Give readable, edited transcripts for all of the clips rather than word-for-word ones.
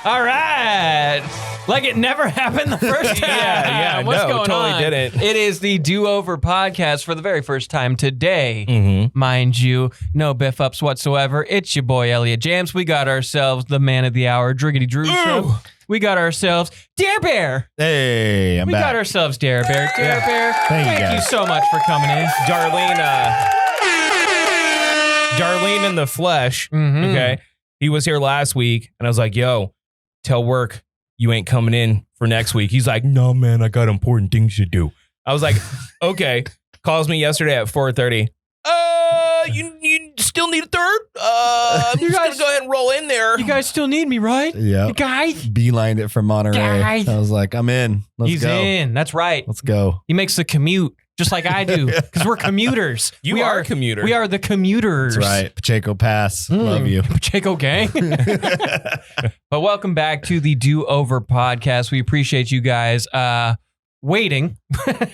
All right. Like it never happened the first time. Yeah, What's going totally on? didn't. It is the Do-Over podcast for the very first time today. Mind you, no biff-ups whatsoever. It's your boy, Elliot Jams. We got ourselves the man of the hour, Driggity Drew Show. We got ourselves Dare Bear. Hey, I'm We back. got ourselves Dare Bear. Dare Bear, Thank you, you guys. so much for coming in. Darlene in the flesh. Okay. He was here last week and I was like, yo, tell work you ain't coming in for next week. He's like, no, man, I got important things to do. I was like, okay. Calls me yesterday at 4:30. You still need a third? I'm just going to go ahead and roll in there. You guys still need me, right? Yeah. You guys? Beelined it from Monterey. Guys. I was like, I'm in. Let's He's go. in. That's right. Let's go. He makes the commute just like I do because we're commuters. You are a commuter. We are the commuters. That's right. Pacheco Pass. Love you. Pacheco gang. But welcome back to the Do-Over podcast. We appreciate you guys waiting.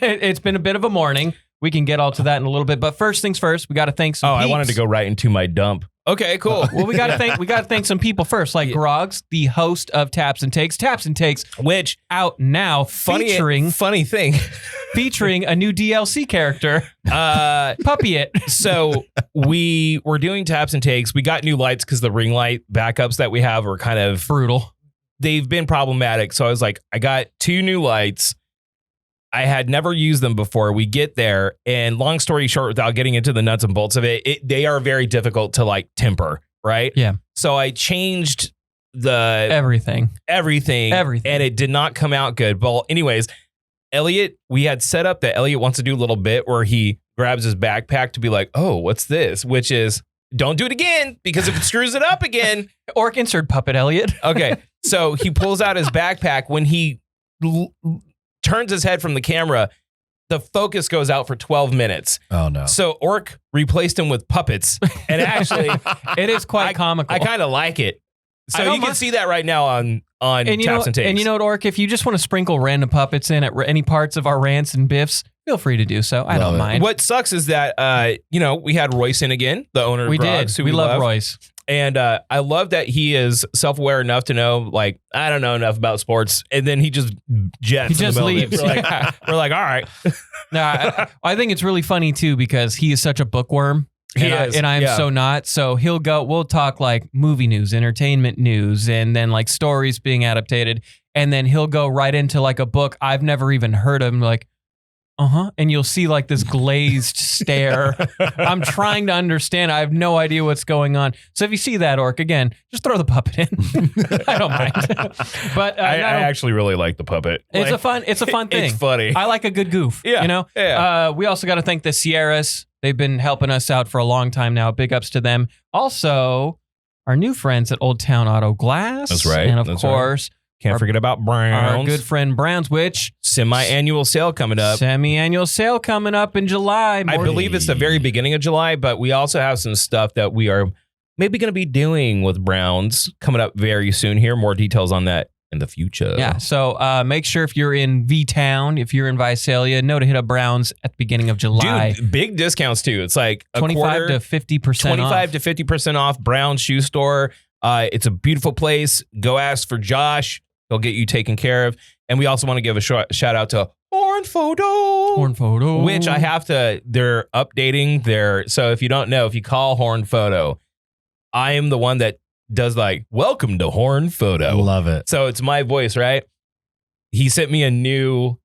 It's been a bit of a morning. We can get all to that in a little bit. But first things first, we got to thank some I peeps. wanted to go right into my dump. Okay, cool. Well, we got to thank some people first, like Groggs, the host of Taps and Takes, Which out now, funny thing. featuring a new DLC character, Puppy It. So we were doing Taps and Takes. We got new lights because the ring light backups that we have are kind of Brutal. They've been problematic. So I was like, I got 2 new lights. I had never used them before. We get there, and long story short, without getting into the nuts and bolts of it, they are very difficult to like temper, right? Yeah. So I changed the Everything. and it did not come out good. Well, anyways, Elliot, we had set up that Elliot wants to do a little bit where he grabs his backpack to be like, oh, what's this? Which is, don't do it again, because if it screws it up again. Orc insert puppet, Elliot. Okay. So he pulls out his backpack. When he turns his head from the camera, the focus goes out for 12 minutes. Oh, no. So Orc replaced him with puppets. And actually, It is quite comical. I kind of like it. I So don't you can mind. see that right now on and Taps and Takes. And you know what, Orc? If you just want to sprinkle random puppets in at any parts of our rants and biffs, feel free to do so. I Love don't it. mind. What sucks is that, we had Royce in again, the owner of we Groggs, did. who We love Royce. And I love that he is self-aware enough to know, like, I don't know enough about sports. And then he just jets. He in the just middle of it. leaves. We're like, all right. No, I think it's really funny too because he is such a bookworm. And I am so not. So we'll talk like movie news, entertainment news, and then like stories being adapted. And then he'll go right into like a book I've never even heard of. I'm like, and you'll see like this glazed stare. I'm trying to understand. I have no idea what's going on. So if you see that, Orc, again, just throw the puppet in. I don't mind. But I actually really like the puppet. It's Like, a fun thing. It's funny. I like a good goof. Yeah, You know? yeah. We also got to thank the Sierras. They've been helping us out for a long time now. Big ups to them. Also, our new friends at Old Town Auto Glass. That's right. And of That's course, Can't forget about Browns. our good friend Browns, which Semi-annual sale coming up. semi-annual sale coming up in July. I believe it's the very beginning of July, but we also have some stuff that we are maybe going to be doing with Browns coming up very soon here. More details on that in the future. Yeah, so make sure if you're in V-Town, if you're in Visalia, know to hit up Browns at the beginning of July. Dude, big discounts too. It's like a 25 to 50% 25 off. to 50% off. Brown Shoe Store. It's a beautiful place. Go ask for Josh. He'll get you taken care of. And we also want to give a shout out to Horn Photo. Which they're updating so if you don't know, if you call Horn Photo, I am the one that does like, welcome to Horn Photo. Love it. So it's my voice, right? He sent me a new,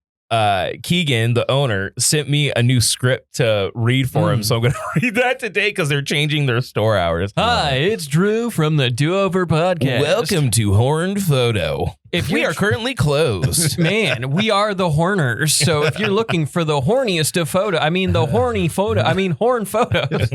Keegan, the owner, sent me a new script to read for him. So I'm going to read that today because they're changing their store hours. Hi, it's Drew from the Do-Over podcast. Welcome to Horn Photo. If We you're are currently closed. Man, we are the Horners. So if you're looking for the horniest of horn photos.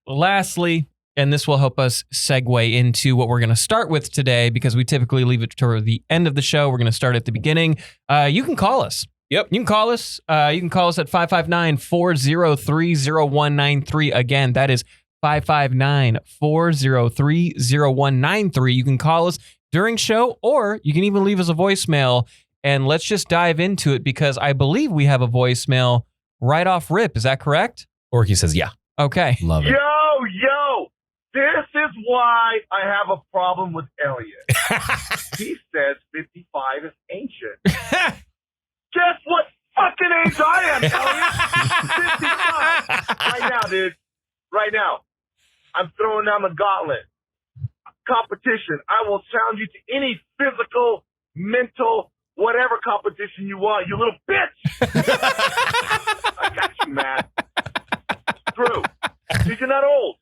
Lastly, and this will help us segue into what we're going to start with today because we typically leave it toward the end of the show. We're going to start at the beginning. You can call us. Yep. You can call us. You can call us at 559-403-0193. Again, that is 559-403-0193. You can call us during show, or you can even leave us a voicemail. And let's just dive into it because I believe we have a voicemail right off rip. Is that correct? Or he says, yeah. Okay. Love it. Yo, This is why I have a problem with Elliot. He says 55 is ancient. Guess what fucking age I am, Elliot? 55. Right now, dude. Right now. I'm throwing down the gauntlet. Competition. I will challenge you to any physical, mental, whatever competition you want, you little bitch. I got you, man. It's true. Because you're not old.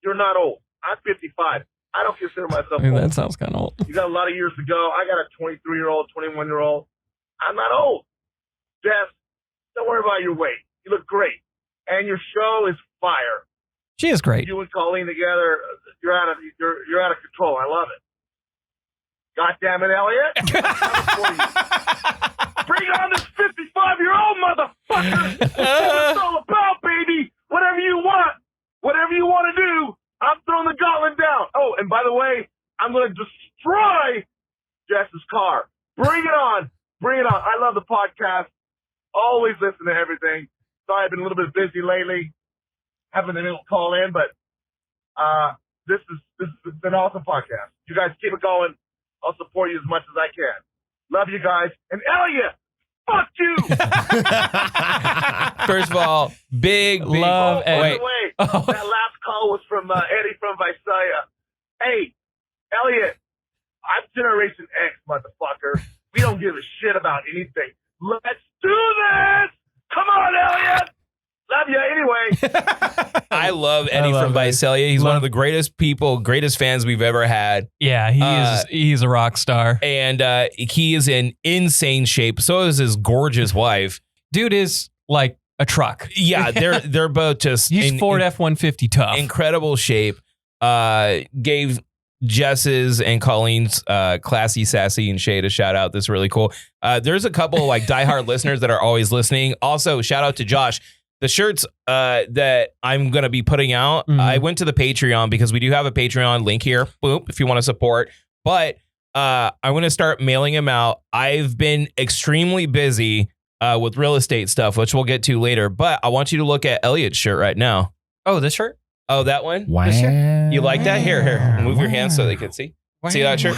You're not old. I'm 55. I don't consider myself old. That sounds kind of old. You got a lot of years to go. I got a 23-year-old, 21-year-old. I'm not old. Jess, don't worry about your weight. You look great. And your show is fire. She is great. You and Colleen together, you're out of control. I love it. God damn it, Elliot. Bring on this 55-year-old motherfucker. That's what it's all about, baby. Whatever you want. Whatever you want to do, I'm throwing the gauntlet down. Oh, and by the way, I'm going to destroy Jess's car. Bring it on. Bring it on. I love the podcast. Always listen to everything. Sorry, I've been a little bit busy lately. Haven't been able to call in, but this is an awesome podcast. You guys keep it going. I'll support you as much as I can. Love you guys. And Elliot, fuck you. First of all, big love. By the way, that last call was from Eddie from Visalia. Hey, Elliot, I'm Generation X, motherfucker. We don't give a shit about anything. Let's do this. Come on, Elliot. Love you anyway. I love Eddie from Visalia. He's one of the greatest people, greatest fans we've ever had. Yeah, he's a rock star. And he is in insane shape. So is his gorgeous wife. Dude is like a truck. Yeah, they're both just he's Ford F-150 tough. Incredible shape. Gave Jess's and Colleen's Classy, Sassy, and Shade a shout out. That's really cool. There's a couple like diehard listeners that are always listening. Also, shout out to Josh. The shirts that I'm going to be putting out, I went to the Patreon because we do have a Patreon link here. Boop, if you want to support. But I'm going to start mailing them out. I've been extremely busy with real estate stuff, which we'll get to later. But I want you to look at Elliot's shirt right now. Oh, this shirt? Oh, that one? Wow. You like that? Here. Move your hands so they can see. Wow. See that shirt?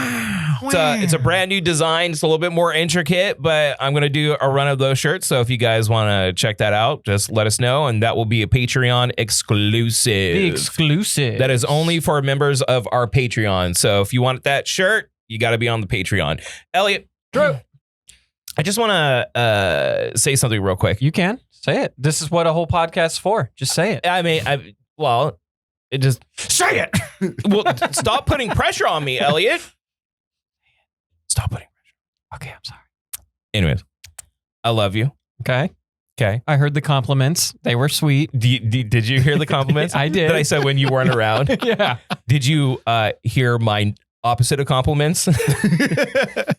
It's a brand new design. It's a little bit more intricate, but I'm going to do a run of those shirts. So if you guys want to check that out, just let us know. And that will be a Patreon exclusive. The exclusive. That is only for members of our Patreon. So if you want that shirt, you got to be on the Patreon. Elliot, Drew, I just want to say something real quick. You can. Say it. This is what a whole podcast's for. Just say it. I mean, it just... Say it! Well, stop putting pressure on me, Elliot. Stop putting pressure. Okay, I'm sorry. Anyways, I love you. Okay. I heard the compliments. They were sweet. Did you hear the compliments? I did. That I said when you weren't around? Yeah. Did you hear my opposite of compliments?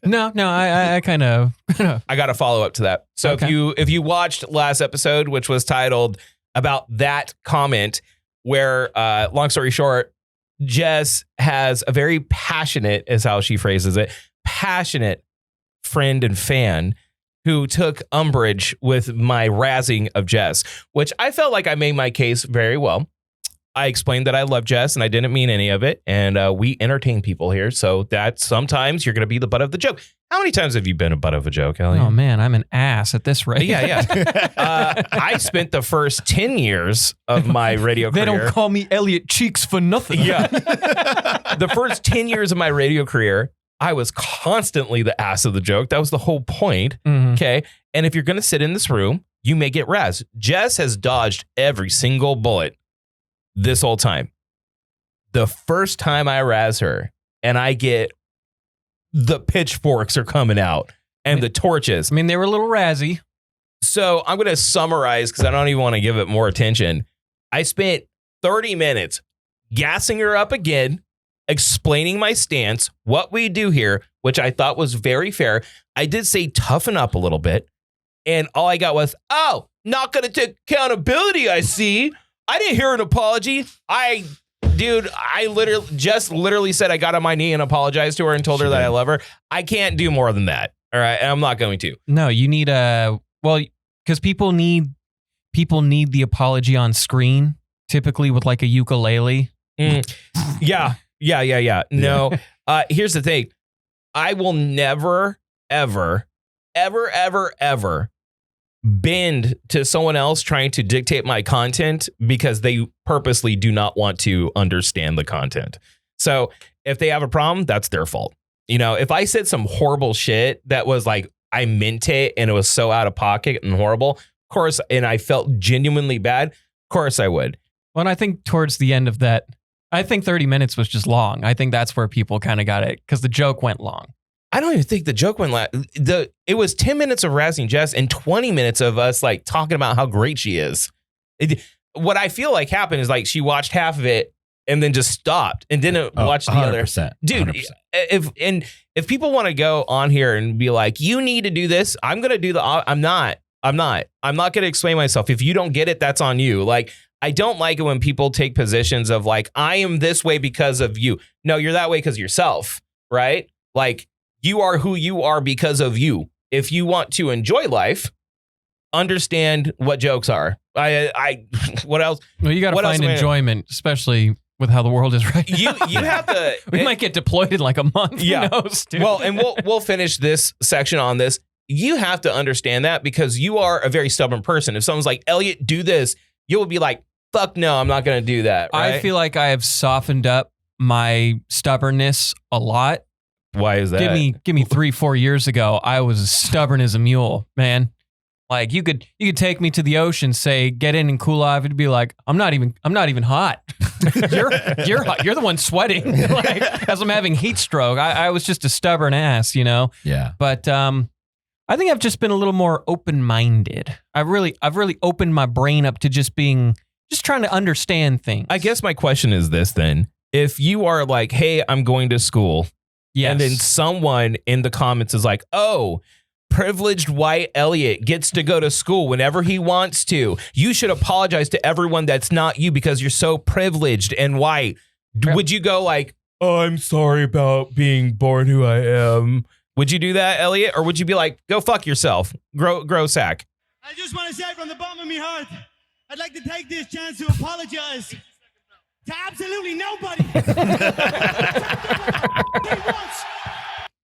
No, I kind of... I got a follow-up to that. So if you watched last episode, which was titled About That Comment, where, long story short, Jess has a very passionate, is how she phrases it, passionate friend and fan who took umbrage with my razzing of Jess, which I felt like I made my case very well. I explained that I love Jess and I didn't mean any of it. And we entertain people here. So that sometimes you're going to be the butt of the joke. How many times have you been a butt of a joke, Elliot? Oh, man, I'm an ass at this rate. Yeah. I spent the first 10 years of my radio career. They don't call me Elliot Cheeks for nothing. Yeah. The first 10 years of my radio career, I was constantly the ass of the joke. That was the whole point. Mm-hmm. Okay. And if you're going to sit in this room, you may get razzed. Jess has dodged every single bullet this whole time. The first time I razz her and I get the pitchforks are coming out and the torches. I mean, they were a little razzy. So I'm going to summarize because I don't even want to give it more attention. I spent 30 minutes gassing her up again, explaining my stance, what we do here, which I thought was very fair. I did say toughen up a little bit. And all I got was, oh, not going to take accountability, I see. I didn't hear an apology. I literally said I got on my knee and apologized to her and told her that I love her. I can't do more than that. All right. And I'm not going to. No, you need because people need the apology on screen, typically with like a ukulele. Yeah. No, here's the thing. I will never, ever bend to someone else trying to dictate my content because they purposely do not want to understand the content. So if they have a problem, that's their fault. You know, if I said some horrible shit that was like, I meant it and it was so out of pocket and horrible, of course, and I felt genuinely bad, of course I would. Well, and I think towards the end of that, I think 30 minutes was just long. I think that's where people kind of got it because the joke went long. I don't even think the joke went it was 10 minutes of razzing Jess and 20 minutes of us like talking about how great she is. What I feel like happened is like she watched half of it and then just stopped and didn't watch the 100%, other. Dude, 100%. if people want to go on here and be like, you need to do this, I'm going to do I'm not going to explain myself. If you don't get it, that's on you. Like, I don't like it when people take positions of like, I am this way because of you. No, you're that way because of yourself, right? Like, you are who you are because of you. If you want to enjoy life, understand what jokes are. What else? Well, you got to find enjoyment, especially with how the world is right now. You have to. We might get deployed in like a month. Yeah. Who knows, dude? Well, and we'll finish this section on this. You have to understand that because you are a very stubborn person. If someone's like, Elliot, do this, you will be like, fuck no, I'm not going to do that. Right? I feel like I have softened up my stubbornness a lot. Why is that? Give me 3-4 years ago, I was as stubborn as a mule, man. Like you could take me to the ocean, say get in and cool off. It'd be like I'm not even hot. you're hot. You're the one sweating. Like as I'm having heat stroke. I was just a stubborn ass, you know. Yeah. But I think I've just been a little more open minded. I've really opened my brain up to just trying to understand things. I guess my question is this then: if you are like, hey, I'm going to school. Yes. And then someone in the comments is like, oh, privileged white Elliot gets to go to school whenever he wants to. You should apologize to everyone that's not you because you're so privileged and white. Would you go like, oh, I'm sorry about being born who I am? Would you do that, Elliot? Or would you be like, go fuck yourself, grow sack? I just want to say from the bottom of my heart, I'd like to take this chance to apologize to absolutely nobody.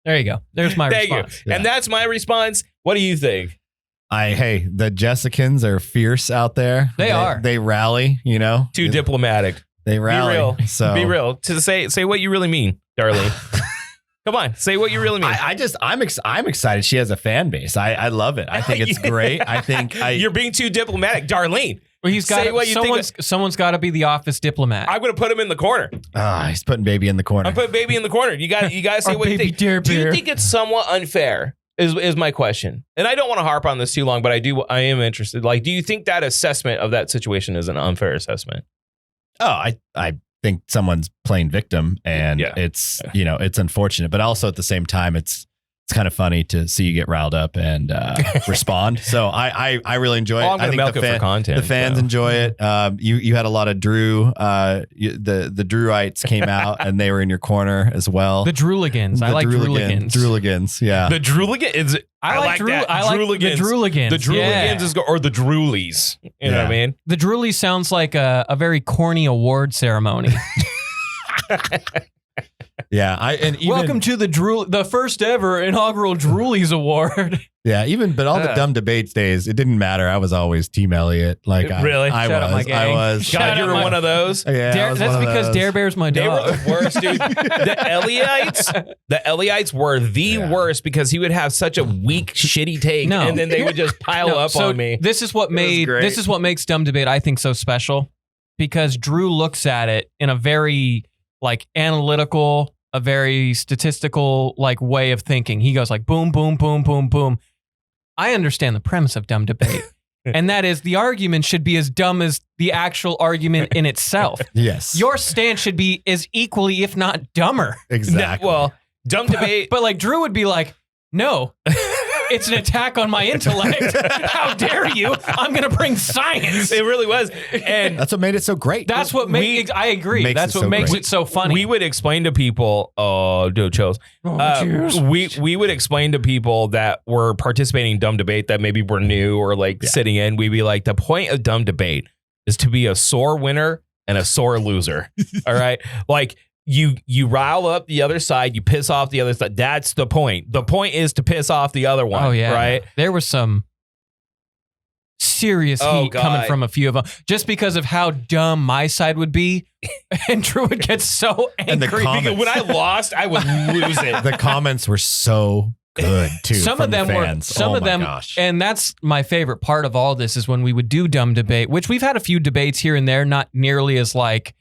There you go. There's my response. Yeah. And that's my response. What do you think? Hey, the Jessicans are fierce out there. They are. They rally, you know. Too diplomatic. They rally. Be real. So be real. To say what you really mean, Darlene. Come on, say what you really mean. I'm excited. She has a fan base. I love it. I think it's great. I think you're being too diplomatic, Darlene. Well, someone's got to be the office diplomat. I'm going to put him in the corner. He's putting baby in the corner. I'm putting baby in the corner. You got to say what you think. Do you think it's somewhat unfair? Is my question. And I don't want to harp on this too long, but I am interested. Like, do you think that assessment of that situation is an unfair assessment? Oh, I think someone's playing victim, and it's it's unfortunate, but also at the same time, it's kind of funny to see you get riled up and respond. So I really enjoy it. I'm going to milk it for content. The fans enjoy it. You had a lot of Drew. The Drewites came out and they were in your corner as well. The Drooligans. I like Drooligans. Drooligans. Yeah. The Drooligans. I like that. I like the Drooligans. The Drooligans or the Droolies. You know what I mean? The Droolies sounds like a very corny award ceremony. Yeah, welcome to the first ever inaugural Droolies Award. Yeah, but all the dumb debates days, it didn't matter. I was always Team Elliot. Like really, I was. God, you were one of those. Yeah, that's because Dare Bear's my dog. They were the worst, dude. The Elliots were the worst because he would have such a weak, shitty take, and then they would just pile up on me. This is what makes dumb debate I think so special, because Drew looks at it in a very analytical, a very statistical way of thinking. He goes like boom, boom, boom, boom, boom. I understand the premise of dumb debate. And that is the argument should be as dumb as the actual argument in itself. Yes. Your stance should be as equally, if not dumber. Exactly. Well, dumb debate. But Drew would be like, no, it's an attack on my intellect. How dare you? I'm going to bring science. It really was. And that's what made it so great. That's what makes I agree. That's what makes it so funny. We would explain to people, we would explain to people that were participating in dumb debate that maybe were new or sitting in. We'd be like, the point of dumb debate is to be a sore winner and a sore loser. All right. Like you rile up the other side, you piss off the other side. That's the point. The point is to piss off the other one. Oh, yeah. Right. There was some serious heat coming from a few of them just because of how dumb my side would be. And Drew would get so angry. When I lost, I would lose it. The comments were so good too. Some of them were, some of them, and that's my favorite part of all this is when we would do dumb debate, which we've had a few debates here and there, not nearly as like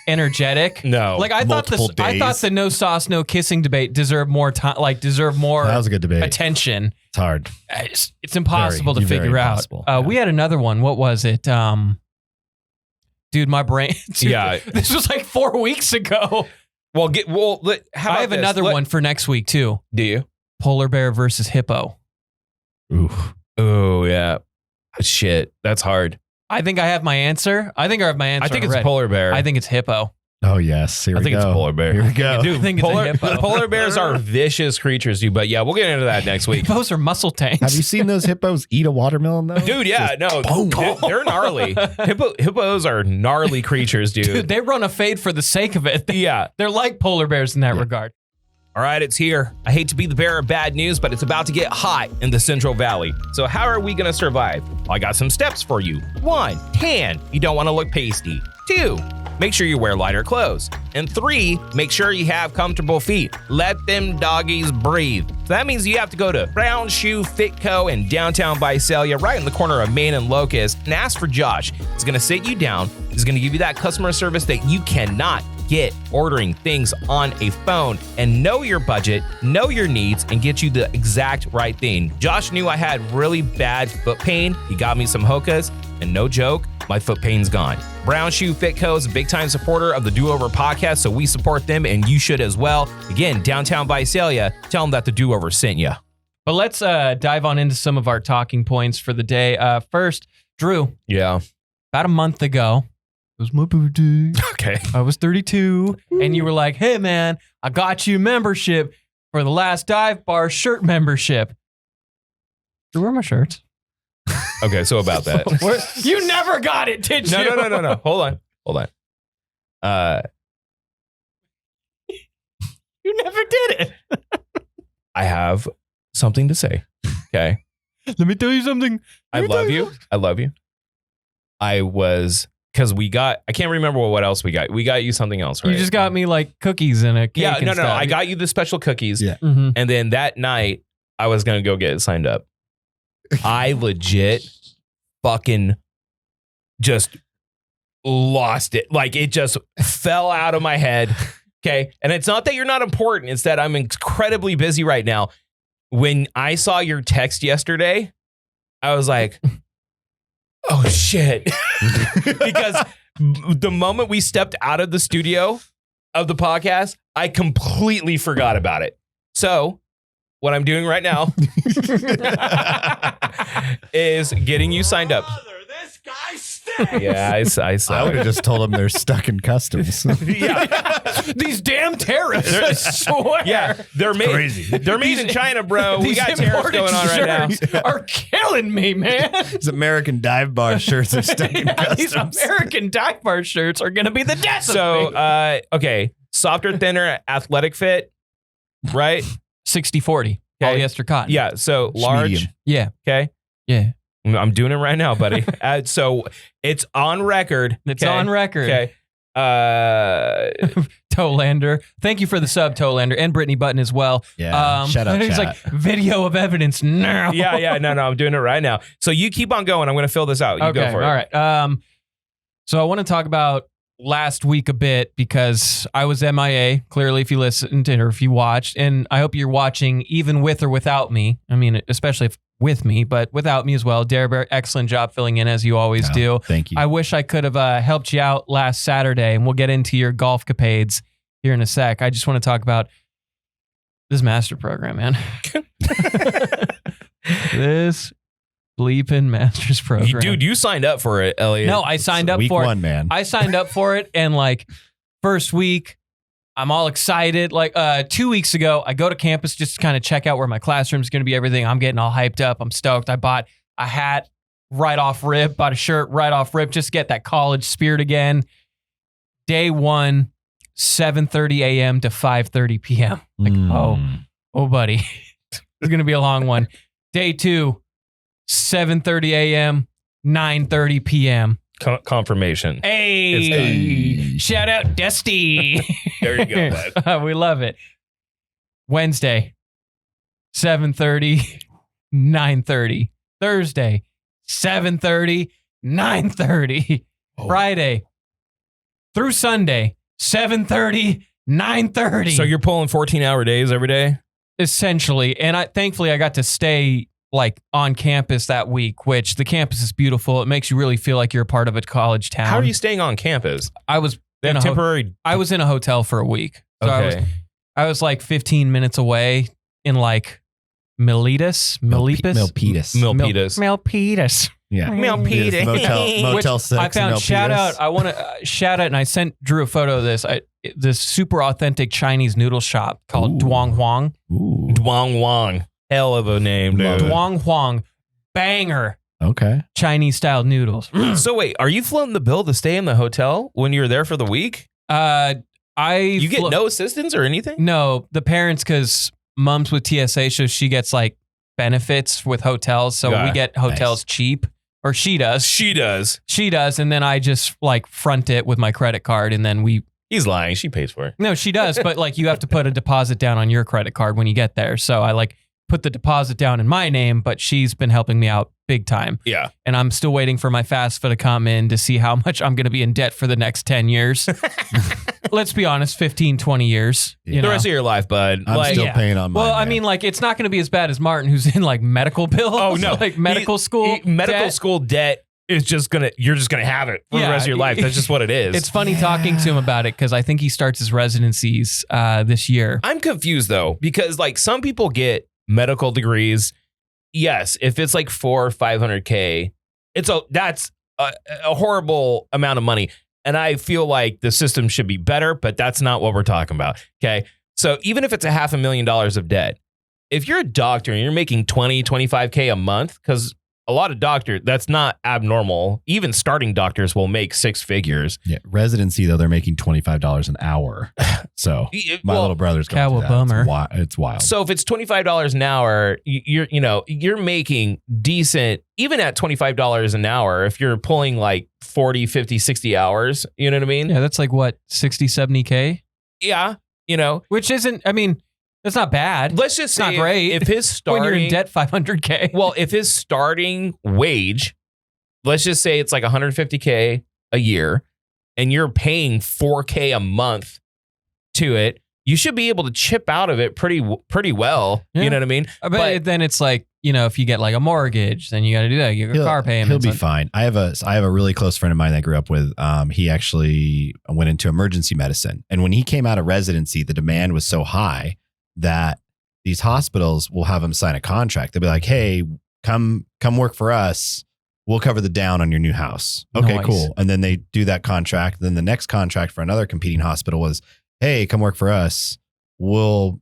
energetic. No, like I thought the no sauce, no kissing debate deserved more time. Like deserved more. That was a good debate. Attention. It's hard. It's impossible to figure out. We had another one. What was it? Dude, my brain. Dude, this was like 4 weeks ago. Well, how I have another one for next week too. Do you? Polar bear versus hippo. Ooh. Oh yeah. Shit, that's hard. I think I have my answer. I think it's polar bear. I think it's hippo. Oh yes, I think it's polar bear. Here we go. Dude, I think it's a hippo. Polar bears are vicious creatures, dude. But yeah, we'll get into that next week. Hippos are muscle tanks. Have you seen those hippos eat a watermelon though? Dude, yeah, they're gnarly. Hippos are gnarly creatures, dude. Dude, they run a fade for the sake of it. Yeah, they're like polar bears in that regard. All right, it's here. I hate to be the bearer of bad news, but it's about to get hot in the Central Valley. So how are we gonna survive? Well, I got some steps for you. 1, tan. You don't wanna look pasty. 2, make sure you wear lighter clothes. And 3, make sure you have comfortable feet. Let them doggies breathe. So that means you have to go to Brown Shoe Fit Co. in downtown Visalia, right in the corner of Main and Locust, and ask for Josh. He's gonna sit you down. He's gonna give you that customer service that you cannot get ordering things on a phone, and know your budget, know your needs, and get you the exact right thing. Josh knew I had really bad foot pain. He got me some Hokas, and no joke, my foot pain's gone. Brown Shoe Fit Co. is a big-time supporter of the Do-Over podcast, so we support them, and you should as well. Again, downtown Visalia, tell them that the Do-Over sent you. But let's dive on into some of our talking points for the day. First, Drew. Yeah. About a month ago, it was my birthday. Okay. I was 32. And you were like, hey, man, I got you membership for the Last Dive Bar shirt membership. You wear my shirts. Okay, so about that. You never got it, did you? No. Hold on. You never did it. I have something to say. Okay. Let me tell you something. I love you. I can't remember what else we got. We got you something else, right? You just got me like cookies and a cake. Yeah, no. Stuff. I got you the special cookies. Yeah. Mm-hmm. And then that night, I was going to go get it signed up. I legit fucking just lost it. Like it just fell out of my head. Okay. And it's not that you're not important. It's that I'm incredibly busy right now. When I saw your text yesterday, I was like, oh shit. Because the moment we stepped out of the studio of the podcast, I completely forgot about it. So what I'm doing right now is getting you signed up. This guy stinks. Yeah, I would have just told them they're stuck in customs. Yeah. These damn tariffs, I swear. Yeah, they're made crazy. They're made in China, bro. We got tariffs going on right now. Are killing me, man. These American Dive Bar shirts are stuck in customs. These American Dive Bar shirts are going to be the death of me. So, okay, softer, thinner, athletic fit, right? 60-40. Polyester cotton. Yeah, so large. Medium. Yeah. Okay. Yeah. I'm doing it right now, buddy. So it's on record. It's on record. Okay. Tolander. Thank you for the sub, Tolander, and Brittany Button as well. Yeah. Shout out, It's chat. like video of evidence now. Yeah. No, I'm doing it right now. So you keep on going. I'm going to fill this out. You go for it. All right. So I want to talk about last week a bit because I was MIA, clearly, if you listened or if you watched, and I hope you're watching even with or without me. I mean, especially if with me, but without me as well. Darren, excellent job filling in as you always do. Thank you. I wish I could have helped you out last Saturday, and we'll get into your golf capades here in a sec. I just want to talk about this master program, man. This bleeping master's program. Dude, you signed up for it, Elliot. No, I signed up for week one, man. I signed up for it, and like first week, I'm all excited. Like 2 weeks ago, I go to campus just to kind of check out where my classroom's going to be, everything. I'm getting all hyped up. I'm stoked. I bought a hat right off rip, bought a shirt right off rip, just to get that college spirit again. Day 1, 7:30 a.m. to 5:30 p.m. Like, oh, buddy, it's going to be a long one. Day 2, 7:30 a.m., 9:30 p.m. Confirmation. Hey, shout out Dusty. There you go, bud. We love it. Wednesday, 7:30, 9:30. Thursday, 7:30, 9:30. Friday through Sunday, 7:30, 9:30. So you're pulling 14-hour days every day? Essentially. And thankfully I got to stay like on campus that week, which the campus is beautiful. It makes you really feel like you're a part of a college town. How are you staying on campus? I was in a temporary. I was in a hotel for a week. So Okay. I was like 15 minutes away in like Milpitas. Yeah. Milpitas. Motel 6. I found Milpitas. shout out. I want to shout out, and I sent Drew a photo of this. This super authentic Chinese noodle shop called Duang Huang. Duang Wang. Hell of a name, dude. Duang Huang. Banger. Okay. Chinese style noodles. So wait, are you floating the bill to stay in the hotel when you're there for the week? You get no assistance or anything? No, the parents, because mom's with TSA, so she gets like benefits with hotels. So we get hotels cheap, or she does. She does. She does, and then I just like front it with my credit card, and then He's lying. She pays for it. No, she does, but like you have to put a deposit down on your credit card when you get there. So I like put the deposit down in my name, but she's been helping me out big time. Yeah. And I'm still waiting for my FAFSA to come in to see how much I'm going to be in debt for the next 10 years. Let's be honest, 15, 20 years. The rest of your life, bud. I'm still paying on mine. Well, I mean, like, it's not going to be as bad as Martin, who's in like medical bills. Oh, no. Like medical school. Medical school debt is you're just going to have it for the rest of your life. That's just what it is. It's funny talking to him about it because I think he starts his residencies this year. I'm confused though, because like some people get medical degrees. Yes, if it's like $400,000 or $500,000, that's a horrible amount of money. And I feel like the system should be better, but that's not what we're talking about. Okay. So even if it's $500,000 of debt, if you're a doctor and you're making $20,000, $25,000 a month, because a lot of doctors, that's not abnormal. Even starting doctors will make six figures. Yeah, residency though, they're making $25 an hour. So my little brother's going through that. Bummer. It's wild. So if it's $25 an hour, you're making decent, even at $25 an hour, if you're pulling like 40, 50, 60 hours, you know what I mean? Yeah, that's like what, 60, 70K? Yeah, Which isn't, I mean, that's not bad. Let's just say it's not great. If his starting, when you're in debt, $500K. Well, if his starting wage, let's just say it's like $150K a year, and you're paying $4K a month to it, you should be able to chip out of it pretty well. Yeah. You know what I mean? But then it's like, if you get like a mortgage, then you got to do that. You get car payments. He'll be fine. I have a really close friend of mine that I grew up with. He actually went into emergency medicine, and when he came out of residency, the demand was so high that these hospitals will have him sign a contract. They'll be like, "Hey, come work for us. We'll cover the down on your new house." Okay, Nice. cool. And then they do that contract. Then the next contract for another competing hospital was, "Hey, come work for us. We'll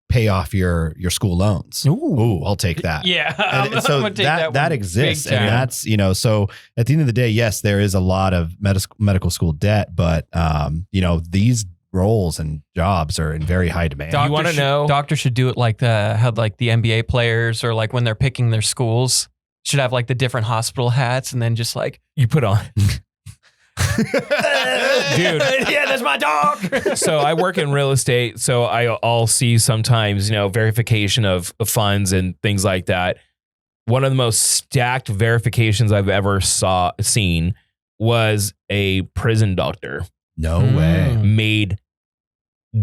pay off your school loans." Ooh, I'll take that. Yeah. And so that exists, and that's so at the end of the day, yes, there is a lot of medical school debt, but these roles and jobs are in very high demand. You want to know? Doctors should do it like how like the NBA players, or like when they're picking their schools, should have like the different hospital hats, and then just like You put on. Dude. yeah, that's my dog. So I work in real estate, so I'll see sometimes, verification of funds and things like that. One of the most stacked verifications I've ever seen was a prison doctor. No way. Made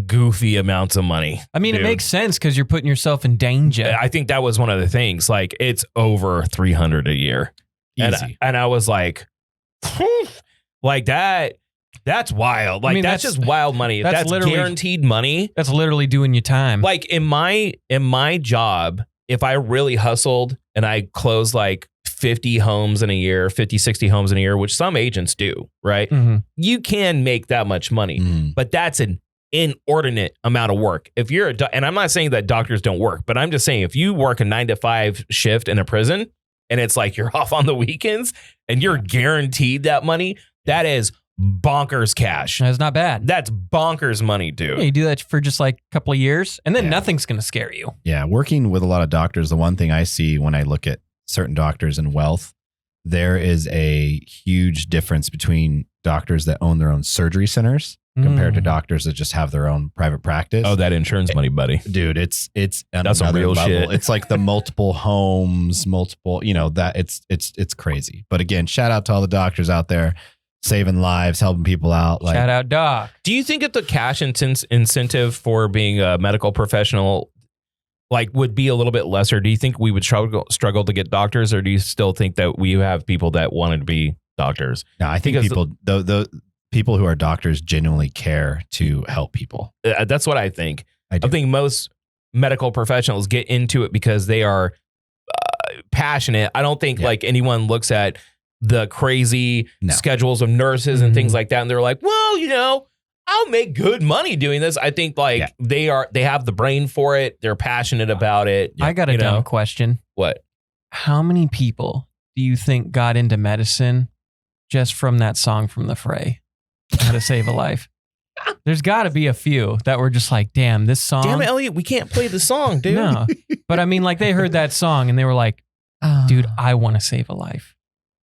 goofy amounts of money. I mean, dude. It makes sense because you're putting yourself in danger. I think that was one of the things. Like, it's over $300 a year. Easy. And I was like, like that. That's wild. Like, that's just wild money. That's guaranteed money. That's literally doing your time. Like in my job, if I really hustled and I closed like 50 homes in a year, 50, 60 homes in a year, which some agents do, right? Mm-hmm. You can make that much money, but that's an inordinate amount of work. If you're and I'm not saying that doctors don't work, but I'm just saying if you work a 9-to-5 shift in a prison and it's like you're off on the weekends and you're guaranteed that money, that is bonkers cash. That's not bad. That's bonkers money, dude. Yeah, you do that for just like a couple of years, and then nothing's going to scare you. Yeah, working with a lot of doctors, the one thing I see when I look at certain doctors and wealth, there is a huge difference between doctors that own their own surgery centers compared to doctors that just have their own private practice. Oh, that insurance money, buddy. Dude, it's that's some real level. shit. It's like the multiple homes, that it's crazy. But again, shout out to all the doctors out there saving lives, helping people out. Like, shout out, Doc. Do you think that the cash incentive for being a medical professional would be a little bit lesser? Do you think we would struggle to get doctors, or do you still think that we have people that wanted to be doctors? No, I think the people who are doctors genuinely care to help people. That's what I think. I think most medical professionals get into it because they are passionate. I don't think anyone looks at the crazy schedules of nurses and things like that, and they're like, well, I'll make good money doing this. I think they have the brain for it. They're passionate about it. I got a dumb question. What? How many people do you think got into medicine just from that song from The Fray, How to Save a Life? There's got to be a few that were just like, damn, this song. Damn it, Elliot, we can't play the song, dude. No, but I mean, they heard that song and they were like, dude, I want to save a life.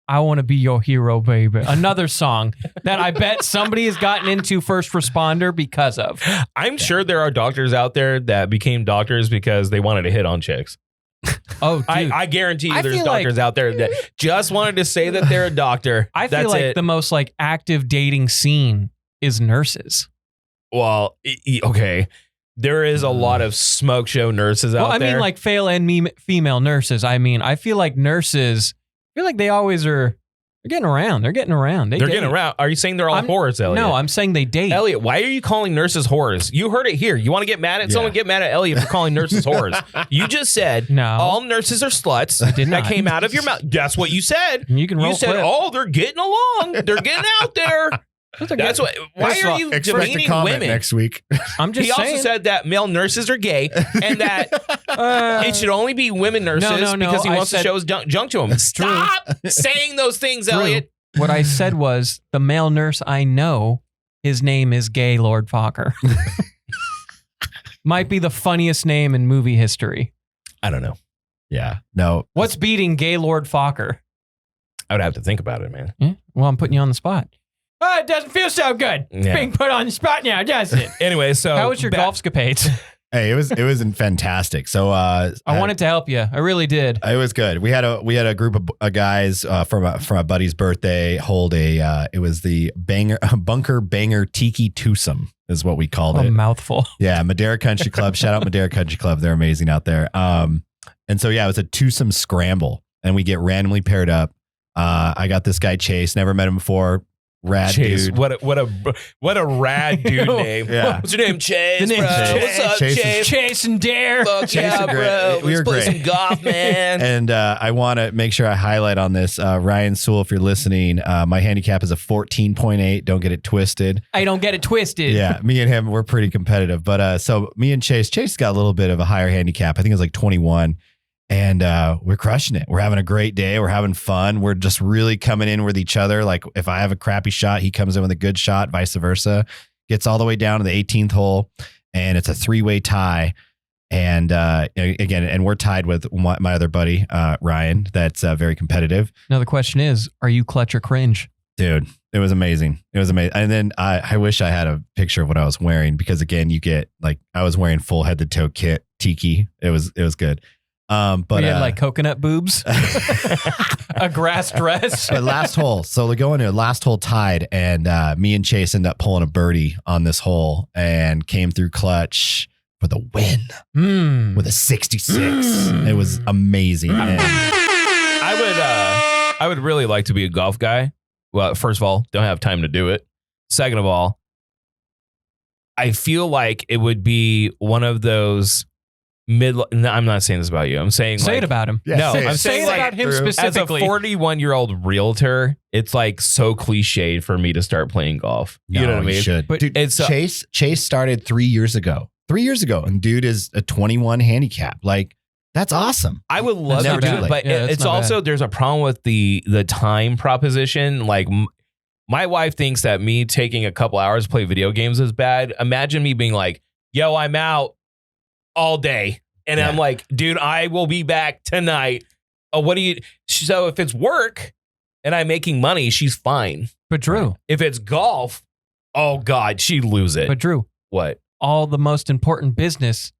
I want to be your hero, baby. Another song that I bet somebody has gotten into first responder because of. I'm sure there are doctors out there that became doctors because they wanted to hit on chicks. Oh, dude. I guarantee you there's doctors out there that just wanted to say that they're a doctor. I feel like the most active dating scene is nurses. Well, okay. There is a lot of smoke show nurses out there. I mean, male and female nurses. I mean, I feel like nurses, they always are. They're getting around. They're getting around. They're getting around. Are you saying they're all whores, Elliot? No, I'm saying they date. Elliot, why are you calling nurses whores? You heard it here. You want to get mad at someone? Get mad at Elliot for calling nurses whores. You just said all nurses are sluts. I did not. That came out of your mouth. That's what you said. You can roll. You said, they're getting along. They're getting out there. That's what. Why are you demeaning women next week? I'm just saying. He also said that male nurses are gay and that it should only be women nurses because he wants to show his junk to them. Stop saying those things, Elliot. What I said was the male nurse I know, his name is Gay Lord Fokker. Might be the funniest name in movie history. I don't know. Yeah. No. What's beating Gay Lord Fokker? I would have to think about it, man. Yeah? Well, I'm putting you on the spot. Oh, it doesn't feel so good. Yeah. Being put on the spot now, does it? Anyway, so how was your golf-scapades? Hey, it was fantastic. So I wanted to help you. I really did. It was good. We had a group of guys from a buddy's birthday hold it was the Bunker Banger Tiki Twosome is what we called it. A mouthful. Yeah, Madera Country Club. Shout out Madera Country Club. They're amazing out there. And so it was a twosome scramble, and we get randomly paired up. I got this guy Chase. Never met him before. Rad Chase, dude. What a rad dude name. Yeah. What's your name? Chase, the name's bro. Chase. What's up, Chase? Chase and Dare. Fuck Chase yeah, bro. we Let's play some golf, man. And I want to make sure I highlight on this. Ryan Sewell, if you're listening, my handicap is a 14.8. Don't get it twisted. I don't get it twisted. Yeah, me and him, we're pretty competitive. But so me and Chase got a little bit of a higher handicap. I think it was 21. And we're crushing it. We're having a great day. We're having fun. We're just really coming in with each other. Like if I have a crappy shot, he comes in with a good shot, vice versa. Gets all the way down to the 18th hole, and it's a 3-way tie. And again, and we're tied with my other buddy, Ryan. That's very competitive. Now the question is, are you clutch or cringe? Dude, it was amazing. It was amazing. And then I wish I had a picture of what I was wearing because again, you get I was wearing full head to toe kit tiki. It was good. But we had coconut boobs, a grass dress. But last hole, so we go into last hole tied, and me and Chase ended up pulling a birdie on this hole and came through clutch for the win with a 66. It was amazing. I would really like to be a golf guy. Well, first of all, don't have time to do it. Second of all, I feel like it would be one of those. No, I'm not saying this about you. I'm saying say it about him. Yeah, no, I'm saying about him specifically. As a 41-year-old realtor, it's so cliched for me to start playing golf. You know what I mean? Should. But dude, it's Chase started 3 years ago. 3 years ago, and dude is a 21 handicap. That's awesome. I would love to do it, but it's also there's a problem with the time proposition. my wife thinks that me taking a couple hours to play video games is bad. Imagine me being like, yo, I'm out all day. And I'm like, dude, I will be back tonight. Oh, what do you? So if it's work and I'm making money, she's fine. But Drew, if it's golf, oh God, she'd lose it. But Drew, what? All the most important business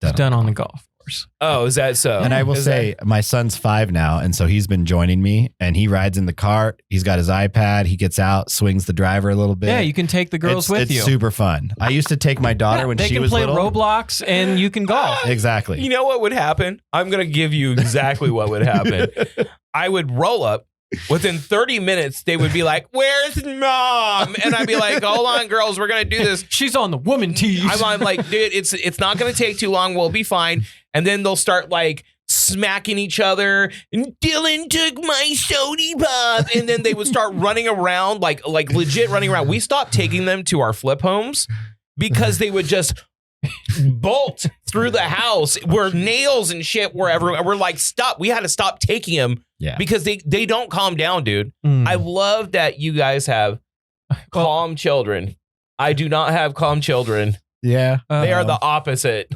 is done on the golf course. Oh, is that so? And I will say, my son's 5 now, and so he's been joining me, and he rides in the cart. He's got his iPad. He gets out, swings the driver a little bit. Yeah, you can take the girls with you. It's super fun. I used to take my daughter when she was little. They can play Roblox, and you can golf. Exactly. You know what would happen? I'm going to give you exactly what would happen. I would roll up. Within 30 minutes, they would be like, where's mom? And I'd be like, hold on, girls, we're going to do this. She's on the woman tees. I'm like, dude, it's not going to take too long. We'll be fine. And then they'll start like smacking each other. And Dylan took my sody pop. And then they would start running around, like legit running around. We stopped taking them to our flip homes because they would just bolt through the house where nails and shit were everywhere. We're like, stop. We had to stop taking them because they don't calm down, dude. I love that you guys have calm children. I do not have calm children. Yeah. They are the opposite.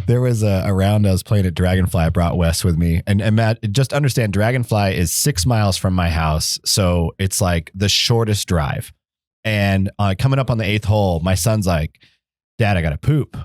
There was a round I was playing at Dragonfly. I brought Wes with me. And Matt, just understand, Dragonfly is 6 miles from my house. So it's like the shortest drive. And coming up on the 8th hole, my son's like, Dad, I got to poop.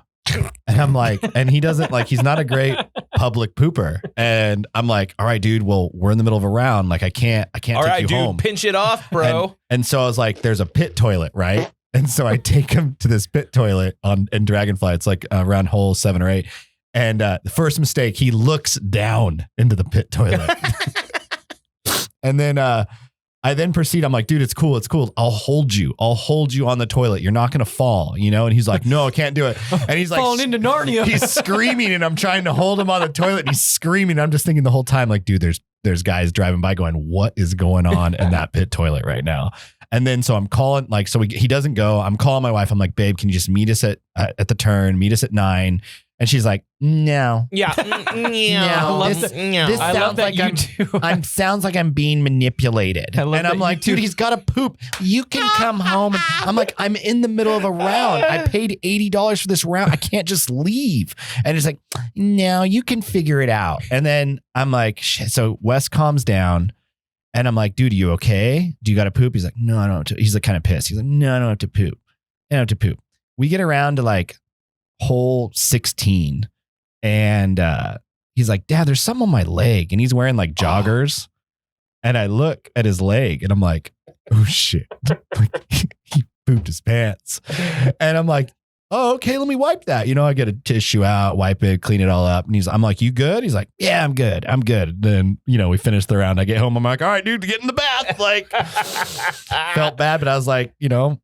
And I'm like, and he doesn't like, he's not a great public pooper. And I'm like, all right, dude, well, we're in the middle of a round. Like, I can't all take right, you dude, home. Pinch it off, bro. And so I was like, there's a pit toilet, right? And so I take him to this pit toilet in Dragonfly. It's like around hole 7 or 8. And the first mistake, he looks down into the pit toilet. And then I then proceed. I'm like, dude, it's cool. It's cool. I'll hold you on the toilet. You're not going to fall, you know? And he's like, no, I can't do it. And he's like, falling into Narnia. He's screaming and I'm trying to hold him on the toilet. And he's screaming. I'm just thinking the whole time, like, dude, there's guys driving by going, what is going on in that pit toilet right now? And then, so I'm calling, like, so he doesn't go. I'm calling my wife. I'm like, babe, can you just meet us at the turn, meet us at 9? And she's like, no. Yeah. This sounds like sounds like I'm being manipulated. And I'm like, dude, he's got to poop. You can come home. And I'm like, I'm in the middle of a round. I paid $80 for this round. I can't just leave. And it's like, no, you can figure it out. And then I'm like, shit. So Wes calms down. And I'm like, dude, are you okay? Do you got to poop? He's like, no, I don't have to. He's like kind of pissed. He's like, no, I don't have to poop. I don't have to poop. We get around to like hole 16 and he's like, Dad, there's something on my leg. And he's wearing like joggers. And I look at his leg and I'm like, oh shit. Like, he pooped his pants. And I'm like, oh, okay, let me wipe that. You know, I get a tissue out, wipe it, clean it all up. And I'm like, you good? He's like, yeah, I'm good. I'm good. Then, you know, we finish the round. I get home. I'm like, all right, dude, get in the bath. Like, felt bad, but I was like, you know.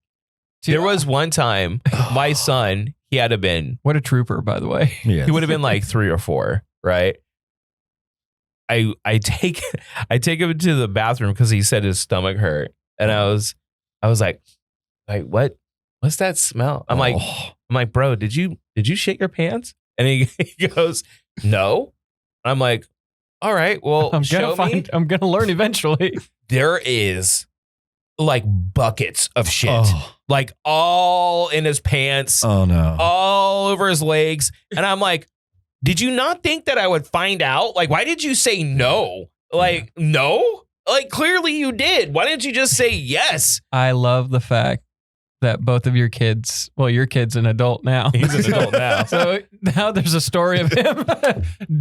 There was one time my son, he had been. What a trooper, by the way. Yes. He would have been like 3 or 4, right? I take him to the bathroom because he said his stomach hurt. And I was like, what's that smell? I'm like, bro, did you shit your pants? And he goes, no. I'm like, all right, well, I'm gonna learn eventually. There is like buckets of shit, like all in his pants. Oh no, all over his legs. And I'm like, did you not think that I would find out? Like, why did you say no? Like, no? Like, clearly you did. Why didn't you just say yes? I love the fact that both of your kids, well, your kid's an adult now. He's an adult now. So now there's a story of him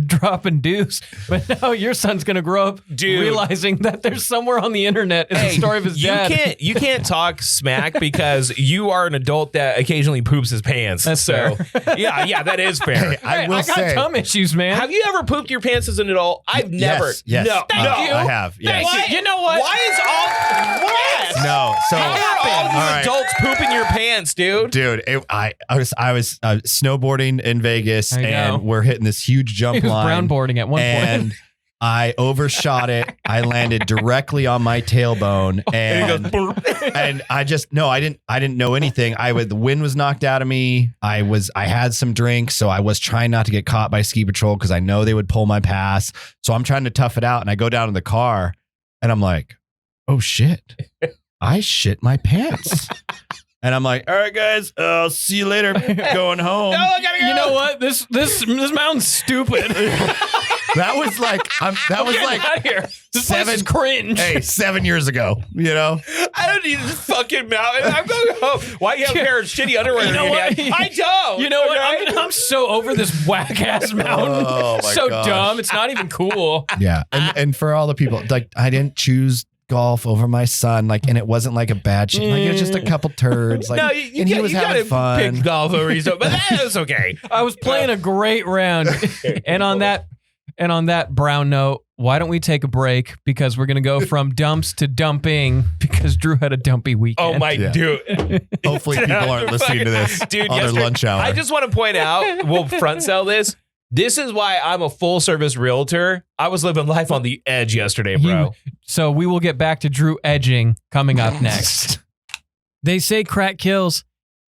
dropping deuce. But now your son's going to grow up realizing that there's somewhere on the internet is a story of his dad. You can't talk smack because you are an adult that occasionally poops his pants. That's fair. Yeah, that is fair. I will say, I got tum issues, man. Have you ever pooped your pants as an adult? I've never. Yes. No. Thank you. I have. Yes. Thank you. You know what? Why is all what? No. So All these adults pooping your pants, dude. Dude, I was snowboarding in Vegas and we're hitting this huge jump he was line. brownboarding at one point. And I overshot it. I landed directly on my tailbone and I didn't know anything. The wind was knocked out of me. I had some drinks, so I was trying not to get caught by ski patrol because I know they would pull my pass. So I'm trying to tough it out and I go down to the car and I'm like, oh shit, I shit my pants. And I'm like, all right, guys, I'll see you later. Going home. No, I gotta go. You know what? This mountain's stupid. That was like, Out of here. This place is cringe. Hey, 7 years ago, you know? I don't need this fucking mountain. I'm going home. Why you have a pair of shitty underwear? You know what? I don't. You know what? Okay? I'm so over this whack ass mountain. Oh, my so gosh. dumb. It's not even cool. Yeah. And for all the people, like, I didn't choose golf over my son, like, and it wasn't like a bad shit. Like, it was just a couple turds. Like, No, and he was having fun. Pick golf over you, but that's okay. I was playing a great round. And on that brown note, why don't we take a break? Because we're going to go from dumps to dumping because Drew had a dumpy weekend. Oh my dude. Hopefully people aren't listening to this Dude, on their lunch hour. I just want to point out, we'll front sell this. This is why I'm a full service realtor. I was living life on the edge yesterday, bro. So we will get back to Drew edging coming up next. They say crack kills,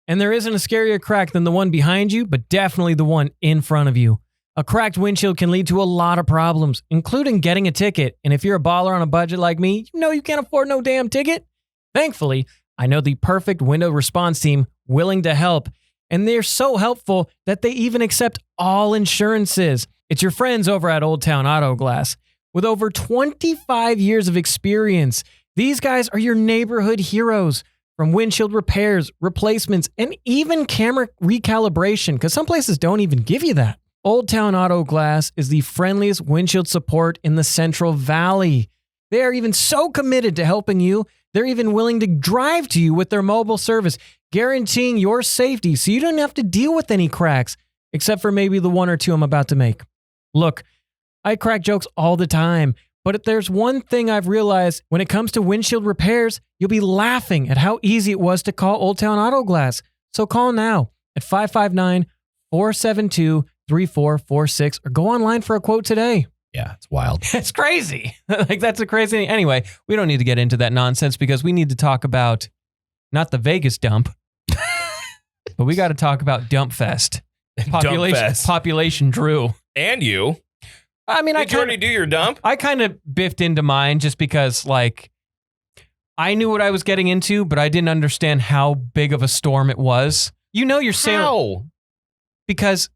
and there isn't a scarier crack than the one behind you, but definitely the one in front of you. A cracked windshield can lead to a lot of problems, including getting a ticket. And if you're a baller on a budget like me, you know you can't afford no damn ticket. Thankfully, I know the perfect window response team willing to help. And they're so helpful that they even accept all insurances. It's your friends over at Old Town Auto Glass. With over 25 years of experience, these guys are your neighborhood heroes. From windshield repairs, replacements, and even camera recalibration, because some places don't even give you that. Old Town Auto Glass is the friendliest windshield support in the Central Valley. They are even so committed to helping you, they're even willing to drive to you with their mobile service, guaranteeing your safety so you don't have to deal with any cracks, except for maybe the one or two I'm about to make. Look, I crack jokes all the time, but if there's one thing I've realized when it comes to windshield repairs, you'll be laughing at how easy it was to call Old Town Auto Glass. So call now at 559-472-3446 or go online for a quote today. Yeah, it's wild. It's crazy. Like, that's a crazy thing. Anyway, we don't need to get into that nonsense because we need to talk about not the Vegas dump, but we got to talk about Dump Fest. Population Drew. And you. I mean, Did you already do your dump? I kind of biffed into mine just because, like, I knew what I was getting into, but I didn't understand how big of a storm it was. You know, you're sailing. How? Because,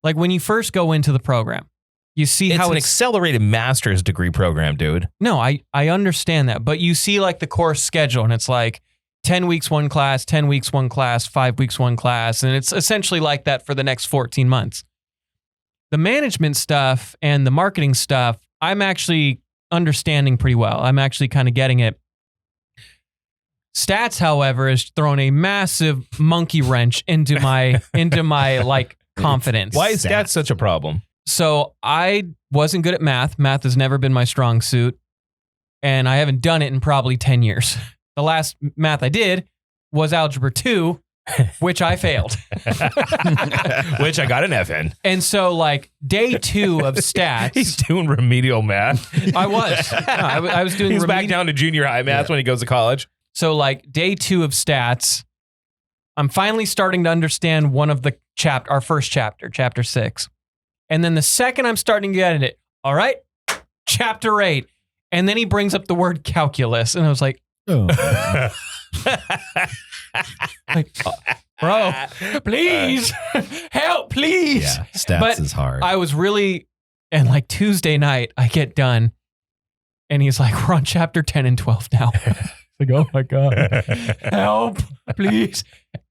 like, when you first go into the program, you see It's how an it's accelerated master's degree program, dude. No, I understand that. But you see, like, the course schedule, and it's like 10 weeks, one class, 10 weeks, one class, 5 weeks, one class. And it's essentially like that for the next 14 months. The management stuff and the marketing stuff, I'm actually understanding pretty well. I'm actually kind of getting it. Stats, however, has thrown a massive monkey wrench into my like confidence. Why is that such a problem? So I wasn't good at math. Math has never been my strong suit, and I haven't done it in probably 10 years. The last math I did was Algebra 2, which I failed. Which I got an F in. And so, like, day 2 of stats. He's doing remedial math. I was. No, I was doing He's back down to junior high math when he goes to college. So, like, day 2 of stats, I'm finally starting to understand one of the our first chapter, chapter 6. And then the second I'm starting to get it, all right, chapter 8. And then he brings up the word calculus. And I was like, Oh. Bro, please help, please. Yeah, stats But is hard. I was really, and like Tuesday night, I get done. And he's like, we're on chapter 10 and 12 now. Like, oh my God, help, please.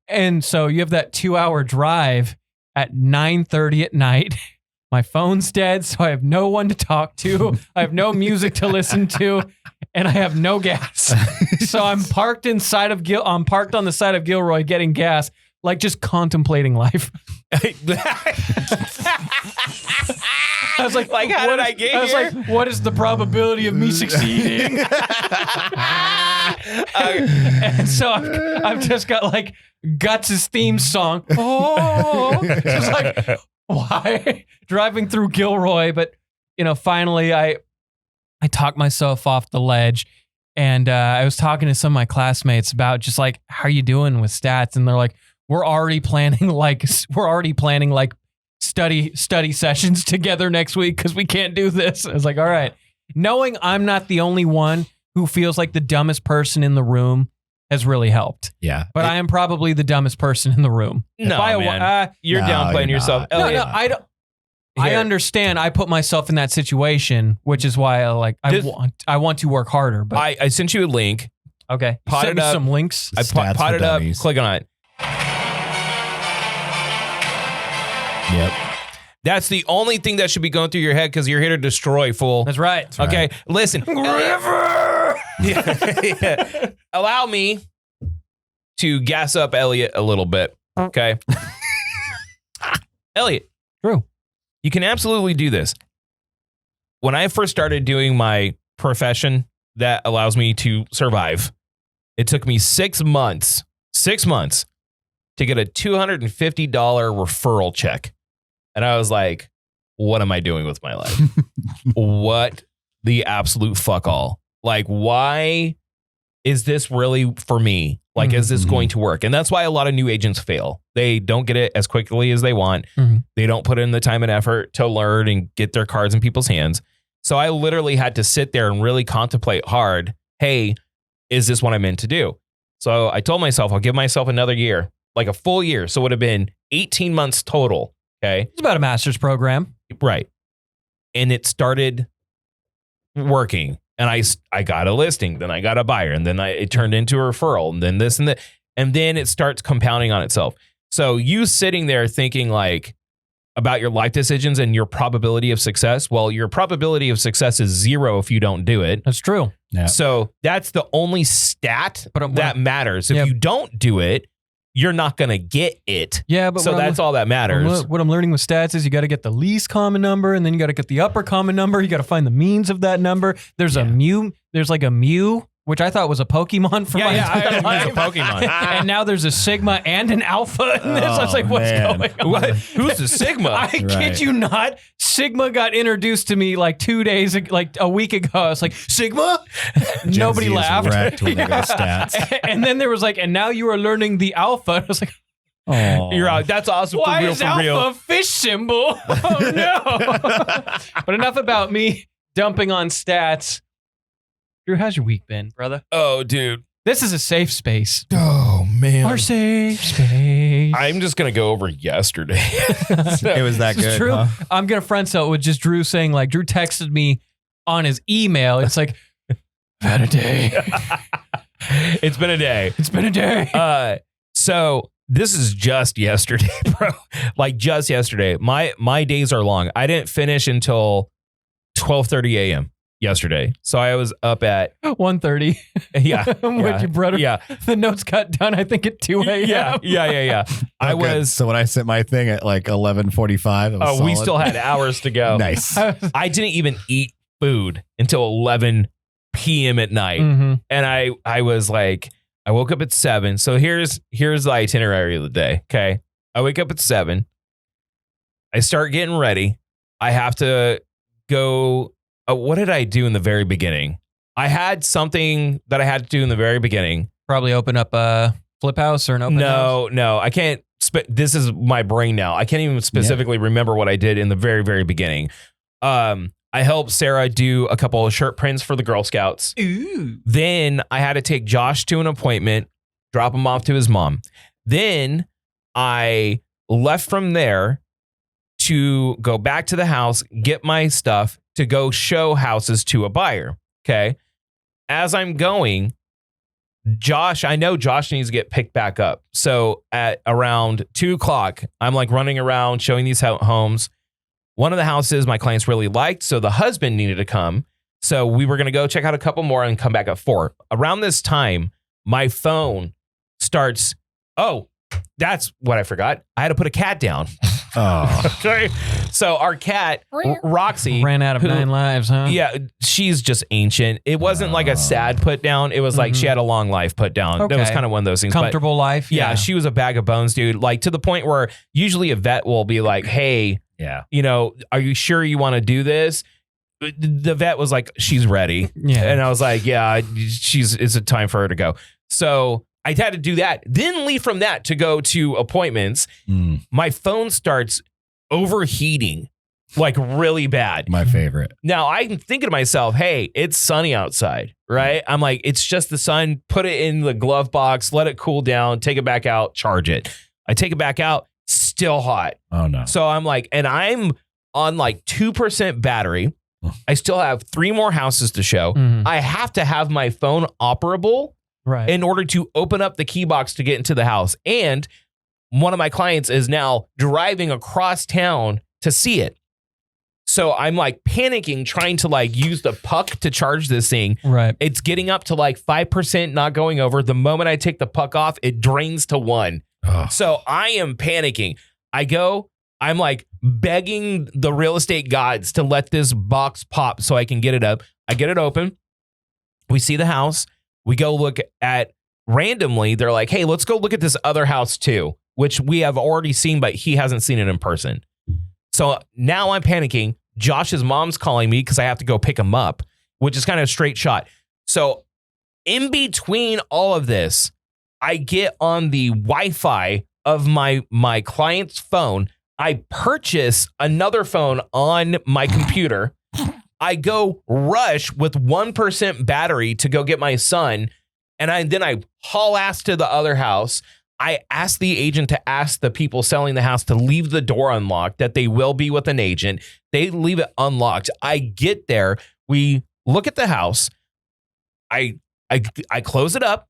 And so you have that 2-hour drive at 9:30 at night. My phone's dead, so I have no one to talk to. I have no music to listen to, and I have no gas. So I'm parked on the side of Gilroy getting gas, like just contemplating life. I was like, how did I get here? I was like, what is the probability of me succeeding? And so I've just got like Guts' theme song. Oh, just like, why? Driving through Gilroy, but finally I talked myself off the ledge, and I was talking to some of my classmates about just like, how are you doing with stats? And they're like, we're already planning like study sessions together next week because we can't do this. I was like, all right, knowing I'm not the only one who feels like the dumbest person in the room has really helped. Yeah. But I am probably the dumbest person in the room. No, man. You're downplaying yourself. No, I don't. I understand. I put myself in that situation, which is why I want to work harder. But I sent you a link. Okay. Potted up some links. I potted up. Click on it. Yep. That's the only thing that should be going through your head because you're here to destroy, fool. That's right. Okay, listen. Allow me to gas up Elliot a little bit. Okay. Elliot. True. You can absolutely do this. When I first started doing my profession that allows me to survive, it took me 6 months to get a $250 referral check. And I was like, what am I doing with my life? What the absolute fuck all? Like, why is this really for me? Like, is this going to work? And that's why a lot of new agents fail. They don't get it as quickly as they want. They don't put in the time and effort to learn and get their cards in people's hands. So I literally had to sit there and really contemplate hard. Hey, is this what I'm meant to do? So I told myself, I'll give myself another year, like a full year. So it would have been 18 months total. Okay. It's about a master's program. Right. And it started working. And I got a listing, then I got a buyer, and then it turned into a referral, and then this and that. And then it starts compounding on itself. So you sitting there thinking like about your life decisions and your probability of success. Well, your probability of success is 0 if you don't do it. That's true. Yeah. So that's the only stat that matters. If you don't do it, you're not going to get it. Yeah, but so that's all that matters. What I'm learning with stats is you got to get the least common number, and then you got to get the upper common number. You got to find the means of that number. There's a mu. There's like a mu, which I thought was a Pokemon for my entire life. It's a Pokemon. And now there's a Sigma and an Alpha in this. I was like, what's going on? What? Who's the Sigma? I kid you not. Sigma got introduced to me like 2 days, like a week ago. I was like, Sigma? Nobody laughed. When they go to stats. And then there was like, and now you are learning the Alpha. I was like, oh, you're out. That's awesome. Why for real, is for Alpha real. a fish symbol? Oh no. But enough about me dumping on stats. Drew, how's your week been, brother? Oh, dude. This is a safe space. Oh, man. Our safe space. I'm just going to go over yesterday. It was that This is good. true. Huh? I'm going to front sell with just Drew saying, like, Drew texted me on his email. It's like, I've had a day. It's been a day. It's been a day. So this is just yesterday, bro. Like just yesterday. My days are long. I didn't finish until 12:30 a.m. yesterday. So I was up at 1:30. Yeah. I'm with you, brother. Yeah. The notes got done, I think, at 2 a.m. Yeah. I was. So when I sent my thing at like 11:45, we still had hours to go. Nice. I didn't even eat food until 11 p.m. at night. Mm-hmm. And I was like, I woke up at 7. So here's the itinerary of the day. Okay. I wake up at 7. I start getting ready. I have to go. What did I do in the very beginning? I had something that I had to do in the very beginning. Probably open up a flip house or an open house. No, I can't. This is my brain now. I can't even specifically remember what I did in the very, very beginning. I helped Sarah do a couple of shirt prints for the Girl Scouts. Ooh. Then I had to take Josh to an appointment, drop him off to his mom. Then I left from there to go back to the house, get my stuff to go show houses to a buyer. Okay. As I'm going, I know Josh needs to get picked back up. So at around 2:00, I'm like running around showing these homes. One of the houses my clients really liked, so the husband needed to come. So we were going to go check out a couple more and come back at 4. Around this time, my phone starts, that's what I forgot. I had to put a cat down. Oh. Okay. So our cat, Roxy, Ran out of 9 lives, huh? yeah, she's just ancient. It wasn't like a sad put down. It was like she had a long life put down. Okay. That was kind of one of those things. Comfortable life. But yeah, she was a bag of bones, dude. Like to the point where usually a vet will be like, hey, Yeah. are you sure you want to do this? The vet was like, she's ready. Yeah. And I was like, yeah, it's a time for her to go. So I had to do that. Then leave from that to go to appointments. My phone starts overheating like really bad. My favorite. Now I'm thinking to myself, hey, it's sunny outside, right? I'm like, it's just the sun. Put it in the glove box, let it cool down, take it back out, charge it. I take it back out, still hot. Oh no. So I'm like, and I'm on like 2% battery. I still have 3 more houses to show. I have to have my phone operable in order to open up the key box to get into the house. And one of my clients is now driving across town to see it. So I'm like panicking, trying to like use the puck to charge this thing. Right. It's getting up to like 5%, not going over. The moment I take the puck off, it drains to 1. So I am panicking. I'm like begging the real estate gods to let this box pop so I can get it up. I get it open. We see the house. We go look at randomly. They're like, hey, let's go look at this other house too, which we have already seen, but he hasn't seen it in person. So now I'm panicking. Josh's mom's calling me because I have to go pick him up, which is kind of a straight shot. So in between all of this, I get on the Wi-Fi of my client's phone. I purchase another phone on my computer. I go rush with 1% battery to go get my son. And then I haul ass to the other house. I asked the agent to ask the people selling the house to leave the door unlocked, that they will be with an agent. They leave it unlocked. I get there. We look at the house. I close it up.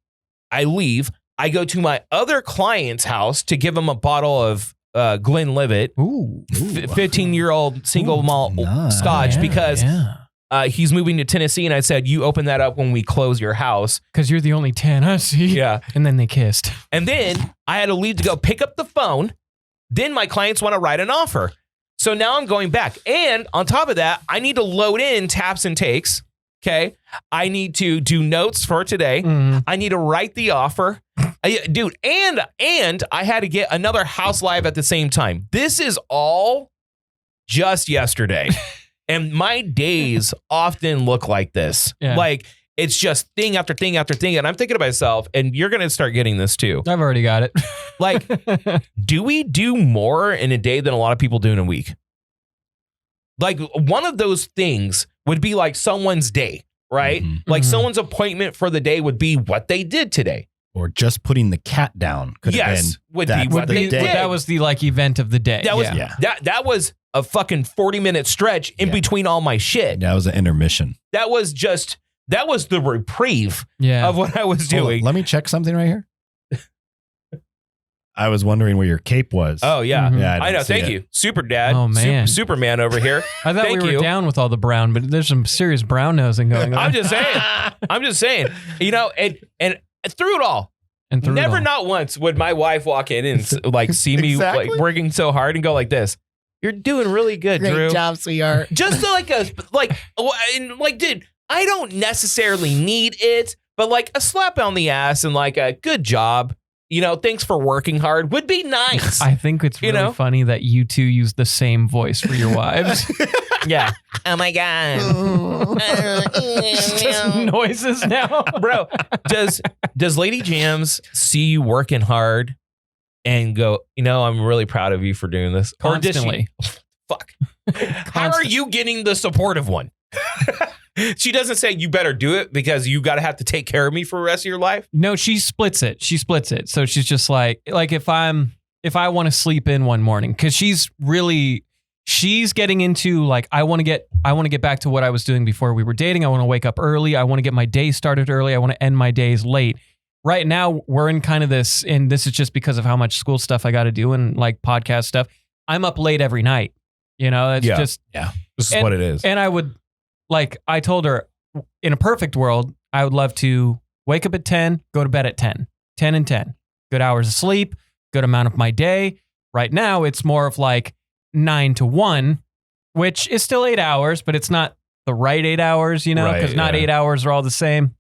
I leave. I go to my other client's house to give him a bottle of Glenlivet, 15-year-old single malt scotch, because he's moving to Tennessee, and I said, you open that up when we close your house. Because you're the only 10 I see. Yeah. And then they kissed. And then I had to leave to go pick up the phone. Then my clients want to write an offer. So now I'm going back. And on top of that, I need to load in taps and takes. Okay. I need to do notes for today. I need to write the offer. Dude, and I had to get another house live at the same time. This is all just yesterday. And my days often look like this. Yeah. Like, it's just thing after thing after thing. And I'm thinking to myself, and you're going to start getting this too. I've already got it. Like, do we do more in a day than a lot of people do in a week? Like, one of those things would be like someone's day, right? Like someone's appointment for the day would be what they did today. Or just putting the cat down could have been would be what they did. That was the like event of the day. That was that was a fucking 40-minute stretch in between all my shit. That was an intermission. That was the reprieve of what I was doing. Hold on, let me check something right here. I was wondering where your cape was. Oh yeah, yeah. I know. Thank you, Super Dad. Oh man, Superman over here. I thought we were down with all the brown, but there's some serious brown nosing going on. I'm just saying. You know, and through it all, and through never it all. not once would my wife walk in and like see me like working so hard and go like this. You're doing really good, Drew. Great job, sweetheart. Just like, dude, I don't necessarily need it, but like a slap on the ass and like a good job. You know, thanks for working hard would be nice. I think it's really funny that you two use the same voice for your wives. Yeah. Oh my God. Just noises now. Bro, does Lady Jams see you working hard and go, you know, I'm really proud of you for doing this? Constantly. Or does she, fuck. How are you getting the supportive one? She doesn't say you better do it because you got to have to take care of me for the rest of your life. No, she splits it. So she's just like if I want to sleep in one morning, because she's getting into like, I want to get back to what I was doing before we were dating. I want to wake up early. I want to get my day started early. I want to end my days late. Right now we're in kind of this, and this is just because of how much school stuff I got to do and like podcast stuff. I'm up late every night. You know, it's just This is what it is. And I would. Like I told her, in a perfect world, I would love to wake up at 10, go to bed at 10 and 10. Good hours of sleep, good amount of my day. Right now, it's more of like 9 to 1, which is still 8 hours, but it's not the right 8 hours, you know, because not 8 hours are all the same.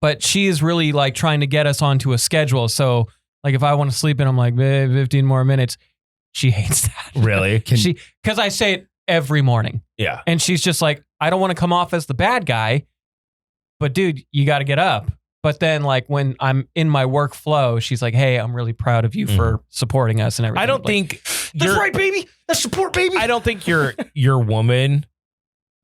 But she is really like trying to get us onto a schedule. So like if I want to sleep in, I'm like, 15 more minutes. She hates that. Really? Because I say it every morning. Yeah. And she's just like, I don't want to come off as the bad guy, but dude, you got to get up. But then like when I'm in my workflow, she's like, hey, I'm really proud of you for supporting us and everything. I don't like, think That's right, baby. That's support, baby. I don't think your woman,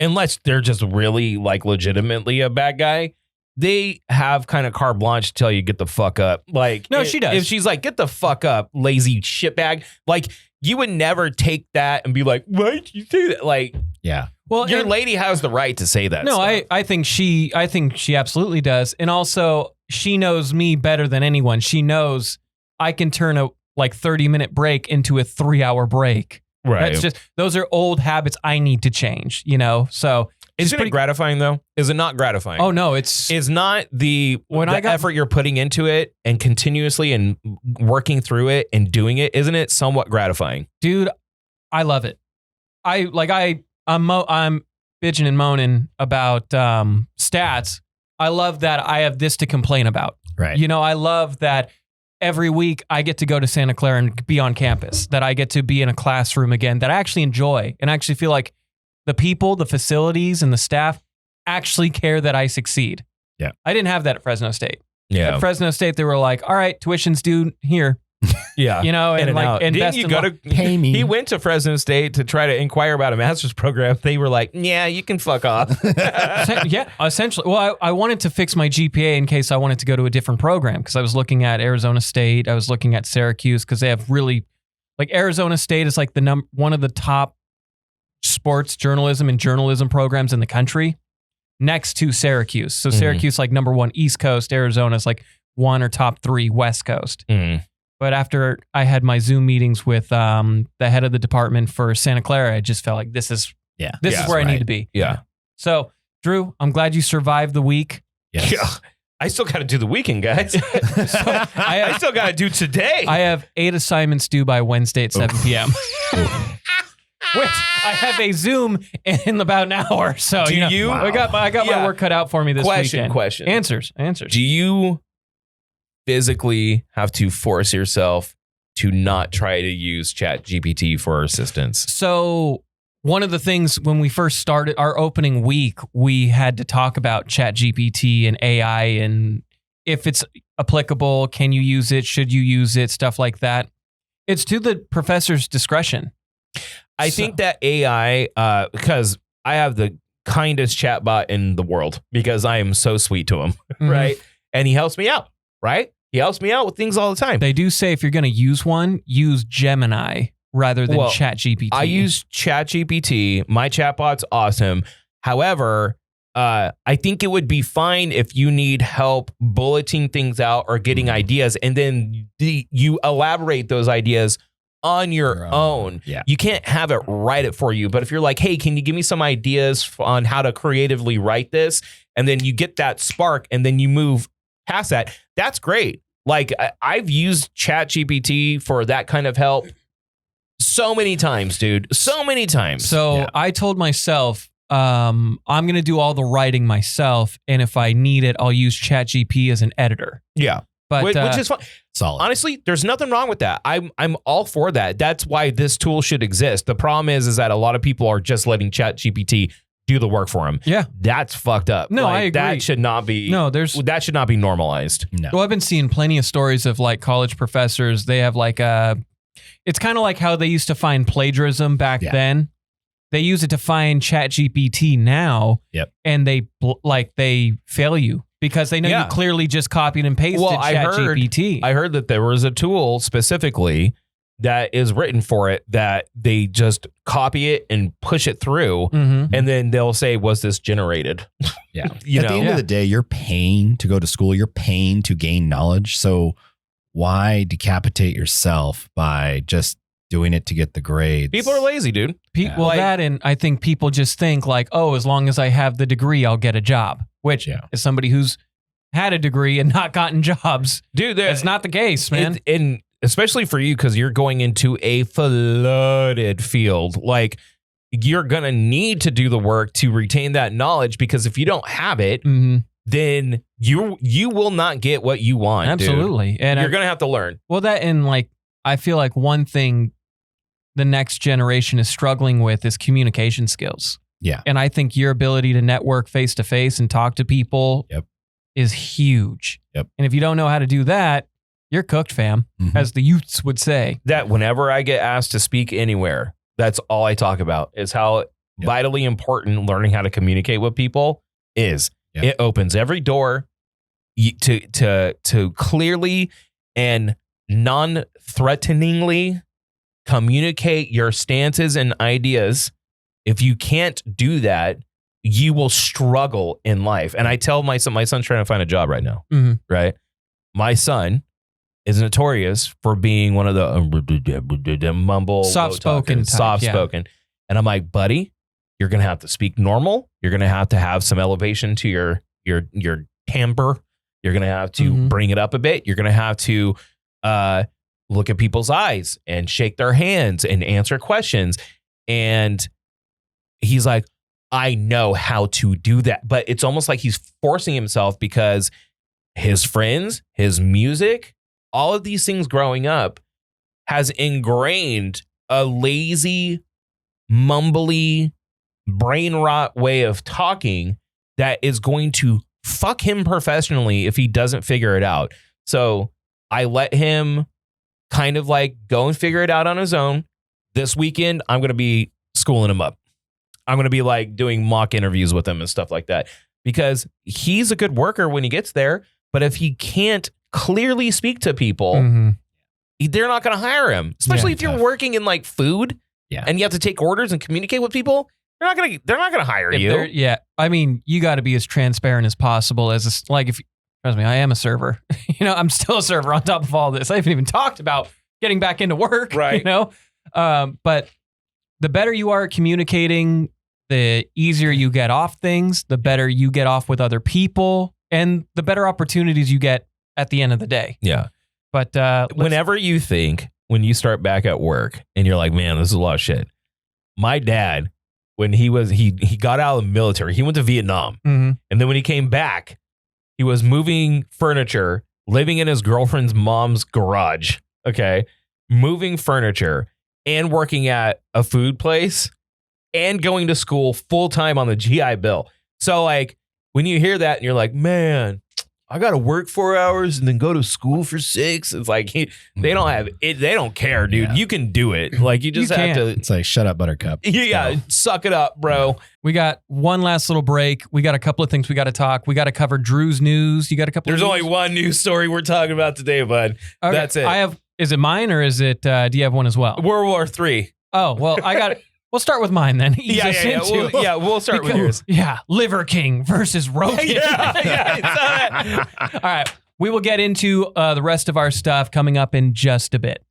unless they're just really like legitimately a bad guy, they have kind of carte blanche to tell you get the fuck up. Like, no, she does. If she's like, get the fuck up, lazy shitbag, like you would never take that and be like, why'd you say that? Like, yeah. Well, your lady has the right to say that. No, stuff. I think she absolutely does. And also she knows me better than anyone. She knows I can turn a like 30-minute break into a 3-hour break. Right. That's just, those are old habits I need to change, you know? So isn't it gratifying though? Is it not gratifying? Oh no, it's not the effort you're putting into it and continuously and working through it and doing it. Isn't it somewhat gratifying? Dude, I love it. I'm bitching and moaning about stats. I love that I have this to complain about. Right. You know, I love that every week I get to go to Santa Clara and be on campus, that I get to be in a classroom again, that I actually enjoy and actually feel like the people, the facilities, and the staff actually care that I succeed. Yeah. I didn't have that at Fresno State. Yeah. At Fresno State, they were like, all right, tuition's due here. Yeah. You know, and like, and didn't you go to pay me? He went to Fresno State to try to inquire about a master's program. They were like, yeah, you can fuck off. Yeah, essentially. Well, I wanted to fix my GPA in case I wanted to go to a different program because I was looking at Arizona State. I was looking at Syracuse because they have really, like Arizona State is like one of the top sports journalism and journalism programs in the country next to Syracuse. So Syracuse like number 1 East Coast, Arizona is like 1 or top 3 West Coast. But after I had my Zoom meetings with the head of the department for Santa Clara, I just felt like this is where I need to be. Yeah. So Drew, I'm glad you survived the week. Yes. Yeah. I still got to do the weekend, guys. I still got to do today. I have 8 assignments due by Wednesday at 7 p.m. Which I have a Zoom in about an hour. So I got my work cut out for me this weekend. Question. Answers. Do you physically have to force yourself to not try to use ChatGPT for assistance? So one of the things when we first started our opening week, we had to talk about ChatGPT and AI and if it's applicable, can you use it? Should you use it? Stuff like that. It's to the professor's discretion. I think that AI, because I have the kindest chatbot in the world because I am so sweet to him, right? And he helps me out, right? He helps me out with things all the time. They do say if you're going to use one, use Gemini rather than ChatGPT. I use ChatGPT. My chatbot's awesome. However, I think it would be fine if you need help bulleting things out or getting ideas, and then you elaborate those ideas on your own. Yeah. You can't have it write it for you. But if you're like, hey, can you give me some ideas on how to creatively write this? And then you get that spark and then you move past that. That's great. Like I've used ChatGPT for that kind of help so many times, dude. So many times. So I told myself, I'm going to do all the writing myself. And if I need it, I'll use ChatGPT as an editor. Yeah. But, which is fun. Solid. Honestly, there's nothing wrong with that. I'm all for that. That's why this tool should exist. The problem is that a lot of people are just letting ChatGPT do the work for them. Yeah, that's fucked up. No, I agree. That should not be. No, that should not be normalized. No. Well, I've been seeing plenty of stories of like college professors. They have like it's kind of like how they used to find plagiarism back then. They use it to find ChatGPT now. Yep. And they fail you. Because they know you clearly just copied and pasted ChatGPT. I heard that there was a tool specifically that is written for it that they just copy it and push it through, and then they'll say, "Was this generated?" Yeah. At the end of the day, you're paying to go to school. You're paying to gain knowledge. So why decapitate yourself by just doing it to get the grades? People are lazy, dude. Well, that and I think people just think like, oh, as long as I have the degree, I'll get a job. Which, as somebody who's had a degree and not gotten jobs, dude, that's not the case, man. And especially for you, because you're going into a flooded field. Like, you're going to need to do the work to retain that knowledge, because if you don't have it, then you will not get what you want. Absolutely. Dude. And you're going to have to learn. Well, that and like, I feel like one thing the next generation is struggling with is communication skills. Yeah. And I think your ability to network face to face and talk to people is huge. Yep. And if you don't know how to do that, you're cooked, fam, as the youths would say. That whenever I get asked to speak anywhere, that's all I talk about is how vitally important learning how to communicate with people is. Yep. It opens every door to clearly and non-threateningly communicate your stances and ideas. If you can't do that, you will struggle in life. And I tell my son's trying to find a job right now, right? My son is notorious for being one of the mumble, soft-spoken. And I'm like, buddy, you're going to have to speak normal. You're going to have some elevation to your timbre. You're going to have to bring it up a bit. You're going to have to look at people's eyes and shake their hands and answer questions. And he's like, I know how to do that. But it's almost like he's forcing himself because his friends, his music, all of these things growing up has ingrained a lazy, mumbly, brain rot way of talking that is going to fuck him professionally if he doesn't figure it out. So I let him kind of like go and figure it out on his own. This weekend, I'm going to be schooling him up. I'm going to be like doing mock interviews with him and stuff like that because he's a good worker when he gets there. But if he can't clearly speak to people, they're not going to hire him, especially if you're working in like food and you have to take orders and communicate with people. They're not going to hire you. Yeah. I mean, you got to be as transparent as possible trust me, I am a server. I'm still a server on top of all this. I haven't even talked about getting back into work, right? But the better you are at communicating, the easier you get off things, the better you get off with other people, and the better opportunities you get at the end of the day. Yeah. But whenever you think, when you start back at work and you're like, man, this is a lot of shit. My dad, when he got out of the military, he went to Vietnam. And then when he came back, he was moving furniture, living in his girlfriend's mom's garage. Okay. Moving furniture and working at a food place and going to school full time on the GI Bill. So like when you hear that and you're like, man, I got to work 4 hours and then go to school for 6. It's like they don't have it. They don't care, dude. Yeah. You can do it. Like you just have to. It's like shut up, Buttercup. Yeah, suck it up, bro. We got one last little break. We got a couple of things we got to talk. We got to cover Drew's news. You got a couple. There's only one news story we're talking about today, bud. Okay. That's it. Is it mine or is it? Do you have one as well? World War III. Oh well, I got it. We'll start with mine then. We'll start with yours. Yeah, Liver King versus Rogan. All right, we will get into the rest of our stuff coming up in just a bit.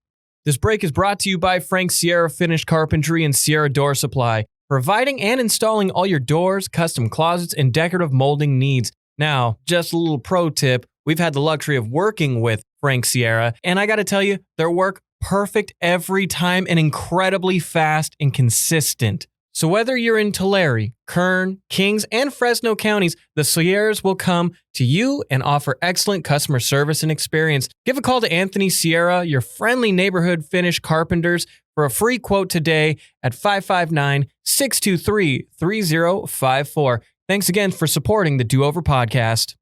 This break is brought to you by Frank Sierra Finished Carpentry and Sierra Door Supply, providing and installing all your doors, custom closets, and decorative molding needs. Now, just a little pro tip, we've had the luxury of working with Frank Sierra, and I got to tell you, their work perfect every time and incredibly fast and consistent. So whether you're in Tulare, Kern, Kings, and Fresno counties, the Sierras will come to you and offer excellent customer service and experience. Give a call to Anthony Sierra, your friendly neighborhood finish carpenters, for a free quote today at 559-623-3054. Thanks again for supporting the Do Over Podcast.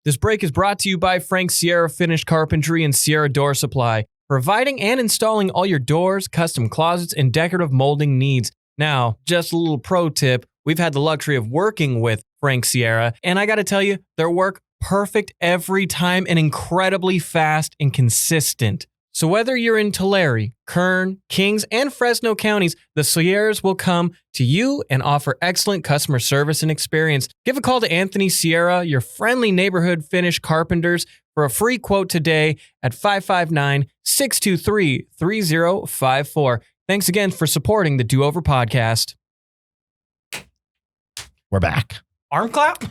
This break is brought to you by Frank Sierra Finished Carpentry and Sierra Door Supply, providing and installing all your doors, custom closets, and decorative molding needs. Now, just a little pro tip, we've had the luxury of working with Frank Sierra, and I got to tell you, their work perfect every time and incredibly fast and consistent. So whether you're in Tulare, Kern, Kings, and Fresno counties, the Sierras will come to you and offer excellent customer service and experience. Give a call to Anthony Sierra, your friendly neighborhood finish carpenters, for a free quote today at 559-623-3054. Thanks again for supporting the Do Over Podcast. We're back. Arm clap?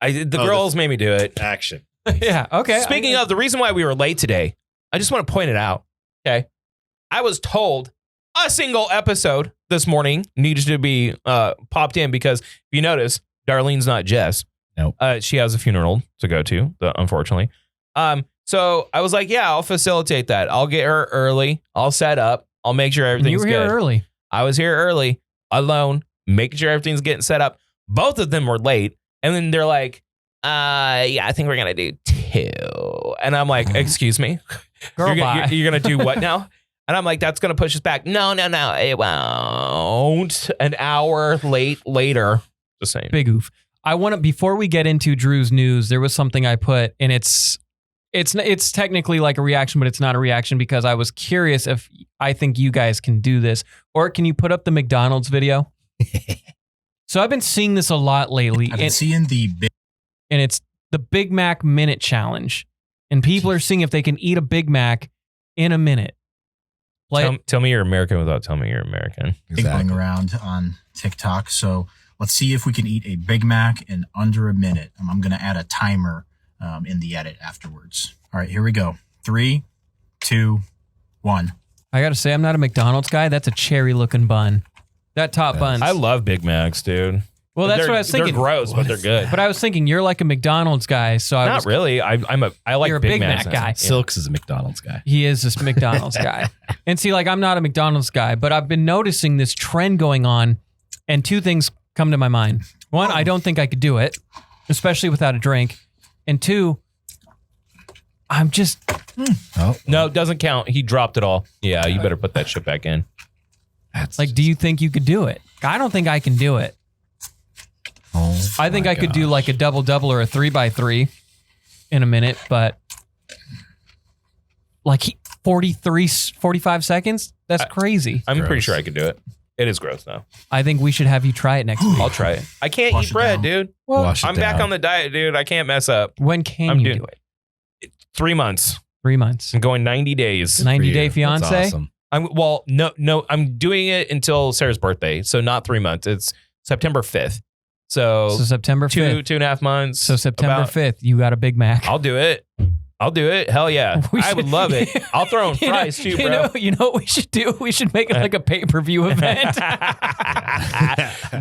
The girls made me do it. Action. Yeah, okay. Speaking of, the reason why we were late today, I just want to point it out, okay? I was told a single episode this morning needed to be popped in because if you notice, Darlene's not Jess. Nope. She has a funeral to go to, unfortunately. So I was like, yeah, I'll facilitate that. I'll get her early. I'll set up. I'll make sure everything's good. You were here early. I was here early, alone, making sure everything's getting set up. Both of them were late. And then they're like, yeah, I think we're going to do 2. And I'm like, excuse me? Girl, you're going to do what now? And I'm like, that's going to push us back. No, it won't. An hour later. Just saying. Big oof. I want to, before we get into Drew's news, there was something I put, and it's technically like a reaction, but it's not a reaction because I was curious if I think you guys can do this. Or can you put up the McDonald's video? So I've been seeing this a lot lately. I've been seeing and it's the Big Mac minute challenge. And people are seeing if they can eat a Big Mac in a minute. Tell me you're American without telling me you're American. Going around on TikTok. So let's see if we can eat a Big Mac in under a minute. I'm going to add a timer in the edit afterwards. All right, here we go. 3, 2, 1. I got to say, I'm not a McDonald's guy. That's a cherry looking bun. That top bun. I love Big Macs, dude. Well, that's what I was thinking. They're gross, but they're good. But I was thinking you're like a McDonald's guy, so I not really. I like you're a Big Mac guy. Silks is a McDonald's guy. He is this McDonald's guy. And see, like I'm not a McDonald's guy, but I've been noticing this trend going on, and 2 things come to my mind. 1, I don't think I could do it, especially without a drink, and 2, I'm just. No, it doesn't count. He dropped it all. Yeah, you better put that shit back in. Like, do you think you could do it? I don't think I can do it. I think I could do like a double-double or a 3x3 in a minute, but like 45 seconds? That's crazy. I'm pretty sure I could do it. It is gross though. I think we should have you try it next week. I'll try it. I can't eat bread, dude. Well, I'm back on the diet, dude. I can't mess up. When can you do it? 3 months. 3 months. I'm going 90 days. 90-day fiance? That's awesome. No, I'm doing it until Sarah's birthday. So not 3 months. It's September 5th. So September 5th. 2.5 months. So September 5th, you got a Big Mac. I'll do it. Hell yeah. I would love it. I'll throw in fries too, bro. You know what we should do? We should make it like a pay-per-view event.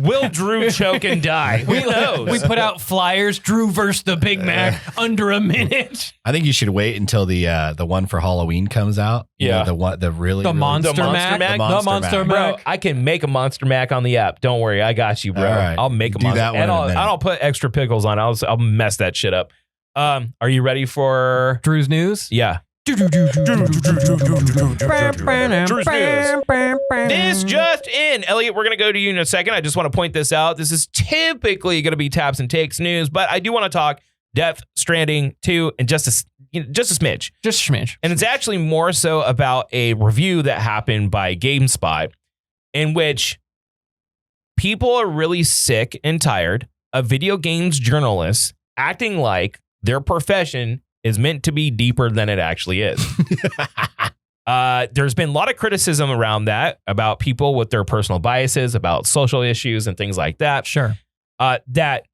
Will Drew choke and die? Who knows? We put out flyers, Drew versus the Big Mac under a minute. I think you should wait until the one for Halloween comes out. Yeah. The Monster Mac. The Monster Mac. Bro, I can make a Monster Mac on the app. Don't worry. I got you, bro. Right. I'll make a Monster Mac. And I'll put extra pickles on it. I'll mess that shit up. Are you ready for Drew's news? Yeah. Drew's news. This just in. Elliot, we're going to go to you in a second. I just want to point this out. This is typically going to be Taps and Takes news, but I do want to talk Death Stranding 2 and just a smidge. Just a smidge. And it's actually more so about a review that happened by GameSpot in which people are really sick and tired of video games journalists acting like their profession is meant to be deeper than it actually is. There's been a lot of criticism around that, about people with their personal biases, about social issues and things like that. Sure. That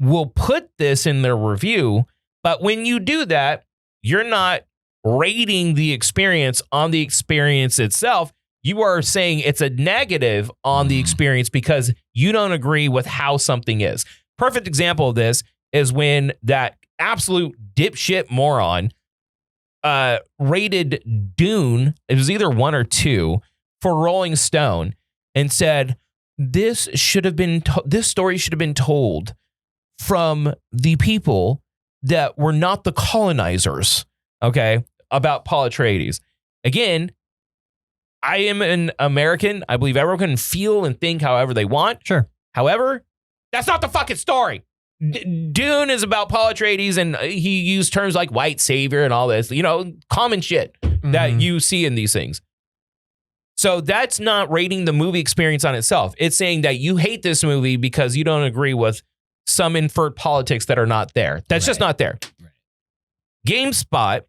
will put this in their review. But when you do that, you're not rating the experience on the experience itself. You are saying it's a negative on the experience because you don't agree with how something is. Perfect example of this is when that absolute dipshit moron rated Dune, it was either 1 or 2, for Rolling Stone and said this story should have been told from the people that were not the colonizers, okay, about Paul Atreides. Again, I am an American. I believe everyone can feel and think however they want. Sure. However, that's not the fucking story. Dune is about Paul Atreides, and he used terms like white savior and all this, common shit that you see in these things. So that's not rating the movie experience on itself. It's saying that you hate this movie because you don't agree with some inferred politics that are not there. That's just not there. Right. GameSpot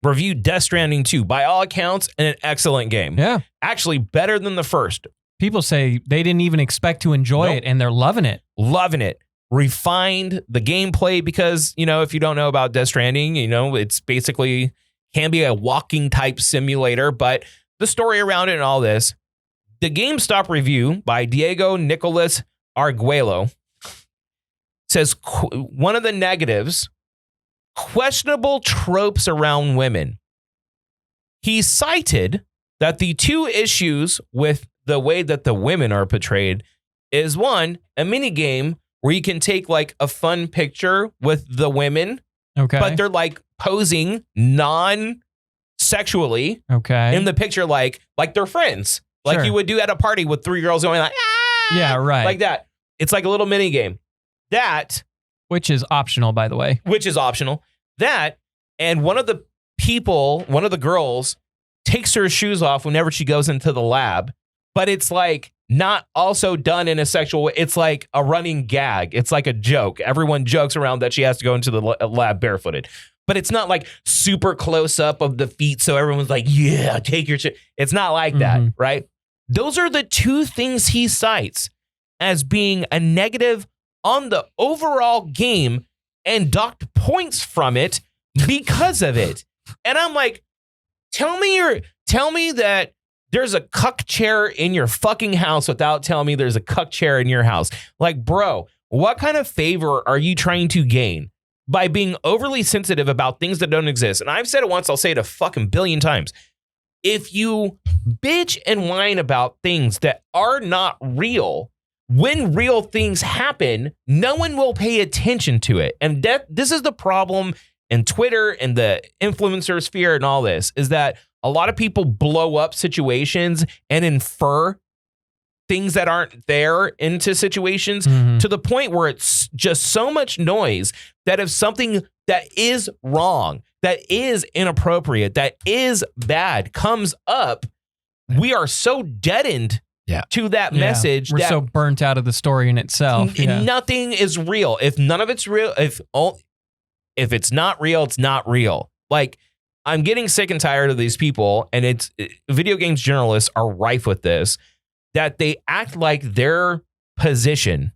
reviewed Death Stranding 2, by all accounts, an excellent game. Yeah. Actually, better than the first. People say they didn't even expect to enjoy it, and they're loving it. Loving it. Refined the gameplay because, if you don't know about Death Stranding, it's basically can be a walking type simulator, but the story around it and all this. The GameStop review by Diego Nicolas Arguello says one of the negatives, questionable tropes around women. He cited that the 2 issues with the way that the women are portrayed is 1, a minigame where you can take like a fun picture with the women, but they're like posing non-sexually in the picture, like they're friends, like you would do at a party with 3 girls going like, yeah, right, like that. It's like a little mini game. That, which is optional, by the way. That, and one of the girls takes her shoes off whenever she goes into the lab, but it's like not also done in a sexual way. It's like a running gag. It's like a joke. Everyone jokes around that she has to go into the lab barefooted, but it's not like super close up of the feet. So everyone's like, yeah, take your shit. It's not like that, right? Those are the 2 things he cites as being a negative on the overall game and docked points from it because of it. And I'm like, tell me that there's a cuck chair in your fucking house without telling me there's a cuck chair in your house. Like, bro, what kind of favor are you trying to gain by being overly sensitive about things that don't exist? And I've said it once, I'll say it a fucking billion times. If you bitch and whine about things that are not real, when real things happen, no one will pay attention to it. And this is the problem in Twitter and the influencer sphere and all this, is that a lot of people blow up situations and infer things that aren't there into situations to the point where it's just so much noise that if something that is wrong, that is inappropriate, that is bad comes up, we are so deaddened to that message. We're that so burnt out of the story in itself. Nothing is real. If none of it's real, if it's not real, it's not real. Like, I'm getting sick and tired of these people, and video games journalists are rife with this, that they act like their position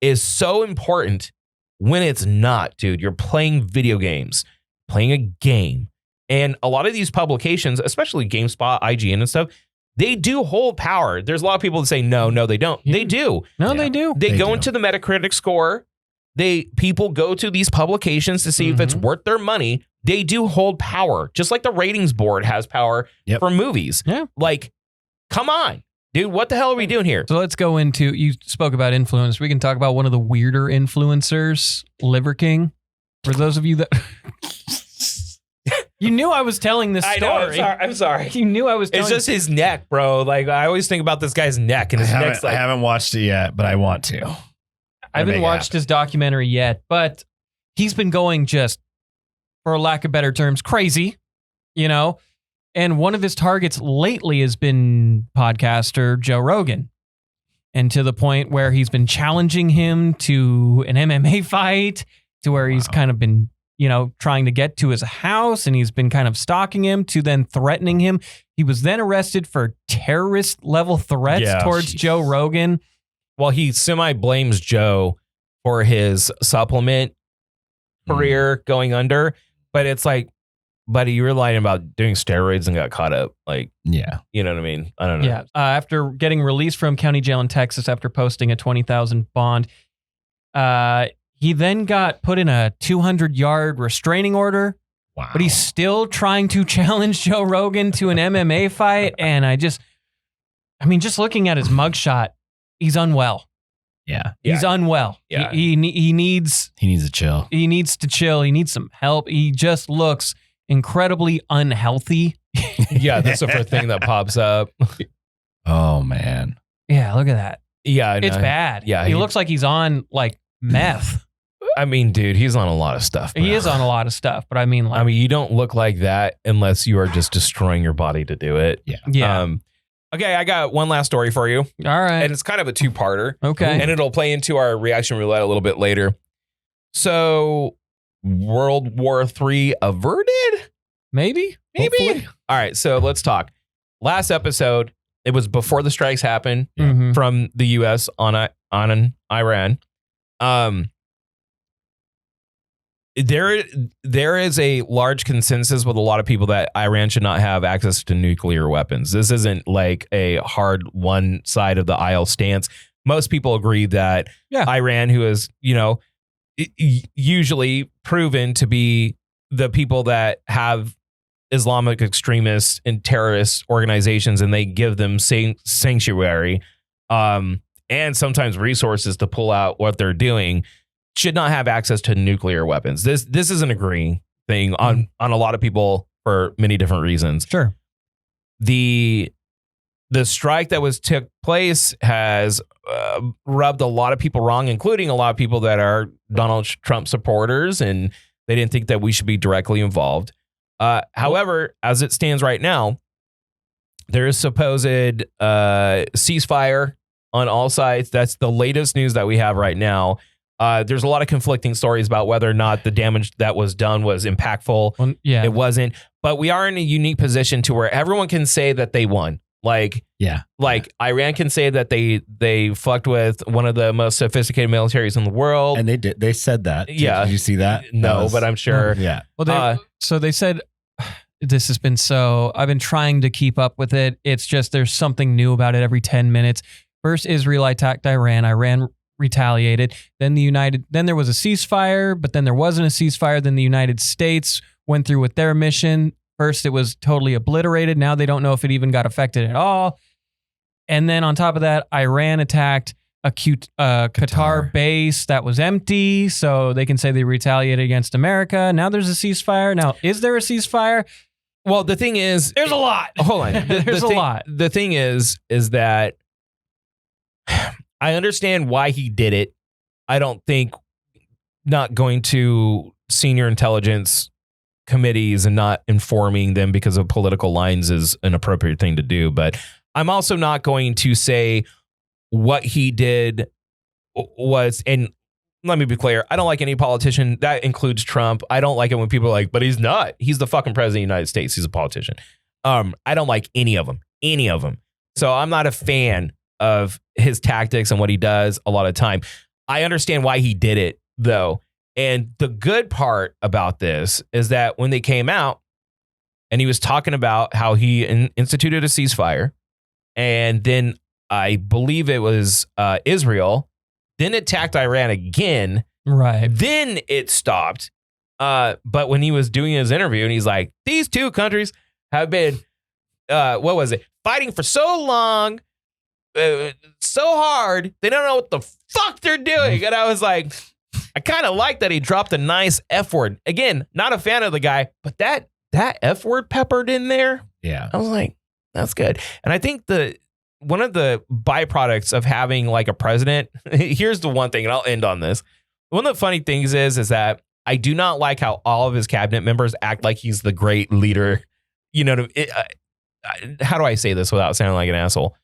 is so important when it's not, dude. You're playing video games, playing a game. And a lot of these publications, especially GameSpot, IGN and stuff, they do hold power. There's a lot of people that say, no, they don't. Yeah. They do. No, they do. They go into the Metacritic score. People go to these publications to see if it's worth their money. They do hold power, just like the ratings board has power for movies. Yeah. Like, come on, dude, what the hell are we doing here? So let's go into, you spoke about influence. We can talk about one of the weirder influencers, Liver King. For those of you that... You knew I was telling this story. I know, I'm sorry. You knew I was telling... It's just his neck, bro. Like, I always think about this guy's neck, and his neck's like... I haven't watched it yet, but I want to. I haven't watched his documentary yet, but he's been going just, for lack of better terms, crazy, you know? And one of his targets lately has been podcaster Joe Rogan. And to the point where he's been challenging him to an MMA fight, to where he's kind of been, you know, trying to get to his house, and he's been kind of stalking him, to then threatening him. He was then arrested for terrorist level threats towards Joe Rogan. Well, he semi-blames Joe for his supplement career going under, but it's like, buddy, you were lying about doing steroids and got caught up. Like, you know what I mean? I don't know. Yeah. After getting released from county jail in Texas after posting a $20,000 bond, he then got put in a 200-yard restraining order. Wow. But he's still trying to challenge Joe Rogan to an MMA fight. And just looking at his mugshot, he's unwell. He's unwell. Yeah. He needs to chill. He needs to chill. He needs some help. He just looks incredibly unhealthy. Yeah, that's the first thing that pops up. Oh man. Yeah, look at that. Yeah, it's bad. Yeah, he looks like he's on like meth. I mean, dude, he's on a lot of stuff. Bro. He is on a lot of stuff, but I mean, you don't look like that unless you are just destroying your body to do it. Yeah. Okay, I got one last story for you. All right. And it's kind of a two-parter. Okay. And it'll play into our reaction roulette a little bit later. So, World War III averted? Maybe. Hopefully. All right, so let's talk. Last episode, it was before the strikes happened from the U.S. on Iran. There is a large consensus with a lot of people that Iran should not have access to nuclear weapons. This isn't like a hard one side of the aisle stance. Most people agree that Iran, who is, usually proven to be the people that have Islamic extremists and terrorist organizations, and they give them sanctuary, and sometimes resources to pull out what they're doing should not have access to nuclear weapons. This is an agreeing thing on a lot of people for many different reasons. Sure. The strike that took place has rubbed a lot of people wrong, including a lot of people that are Donald Trump supporters, and they didn't think that we should be directly involved. However, as it stands right now, there is supposed ceasefire on all sides. That's the latest news that we have right now. There's a lot of conflicting stories about whether or not the damage that was done was impactful. Well, yeah, it wasn't. But we are in a unique position to where everyone can say that they won. Iran can say that they fucked with one of the most sophisticated militaries in the world, and they did. They said that. Yeah, did you see that? No, but I'm sure. Yeah. Well, they said this has been I've been trying to keep up with it. It's just there's something new about it every 10 minutes. First, Israel attacked Iran. Iran retaliated. Then there was a ceasefire, but then there wasn't a ceasefire. Then the United States went through with their mission. First, it was totally obliterated. Now they don't know if it even got affected at all. And then on top of that, Iran attacked a Qatar base that was empty, so they can say they retaliated against America. Now there's a ceasefire. Now, is there a ceasefire? Well, the thing is, there's a lot. Hold on. There's a lot. The thing is that I understand why he did it. I don't think not going to senior intelligence committees and not informing them because of political lines is an appropriate thing to do. But I'm also not going to say what he did was, and let me be clear, I don't like any politician. That includes Trump. I don't like it when people are like, but he's not. He's the fucking president of the United States. He's a politician. I don't like any of them. So I'm not a fan of his tactics and what he does a lot of time. I understand why he did it, though. And the good part about this is that when they came out and he was talking about how he instituted a ceasefire, and then I believe it was Israel, then attacked Iran again. Right. Then it stopped. But when he was doing his interview and he's like, these two countries have been, fighting for so long, so hard, they don't know what the fuck they're doing. And I was like, I kind of like that he dropped a nice F word. Again, not a fan of the guy, but that F word peppered in there. Yeah. I was like, that's good. And I think one of the byproducts of having like a president, here's the one thing, and I'll end on this. One of the funny things is that I do not like how all of his cabinet members act like he's the great leader. You know, how do I say this without sounding like an asshole?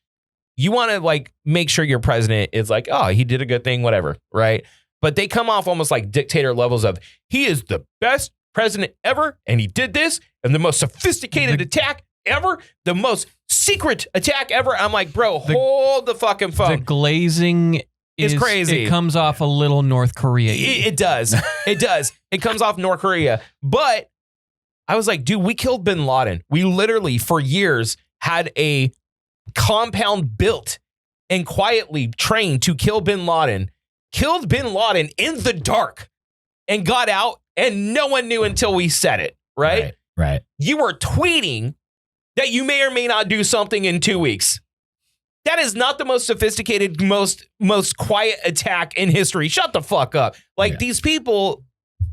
You want to like make sure your president is like, oh, he did a good thing, whatever, right? But they come off almost like dictator levels of, he is the best president ever, and he did this, and the most sophisticated attack ever, the most secret attack ever. I'm like, bro, hold the fucking phone. The glazing is crazy. It comes off a little North Korea. It does. It does. It comes off North Korea. But I was like, dude, we killed bin Laden. We literally, for years, had a compound built and quietly trained to kill bin Laden. Killed bin Laden in the dark and got out, and no one knew until we said it, right? Right. You were tweeting that you may or may not do something in 2 weeks. That is not the most sophisticated, most quiet attack in history. Shut the fuck up. Like, these people,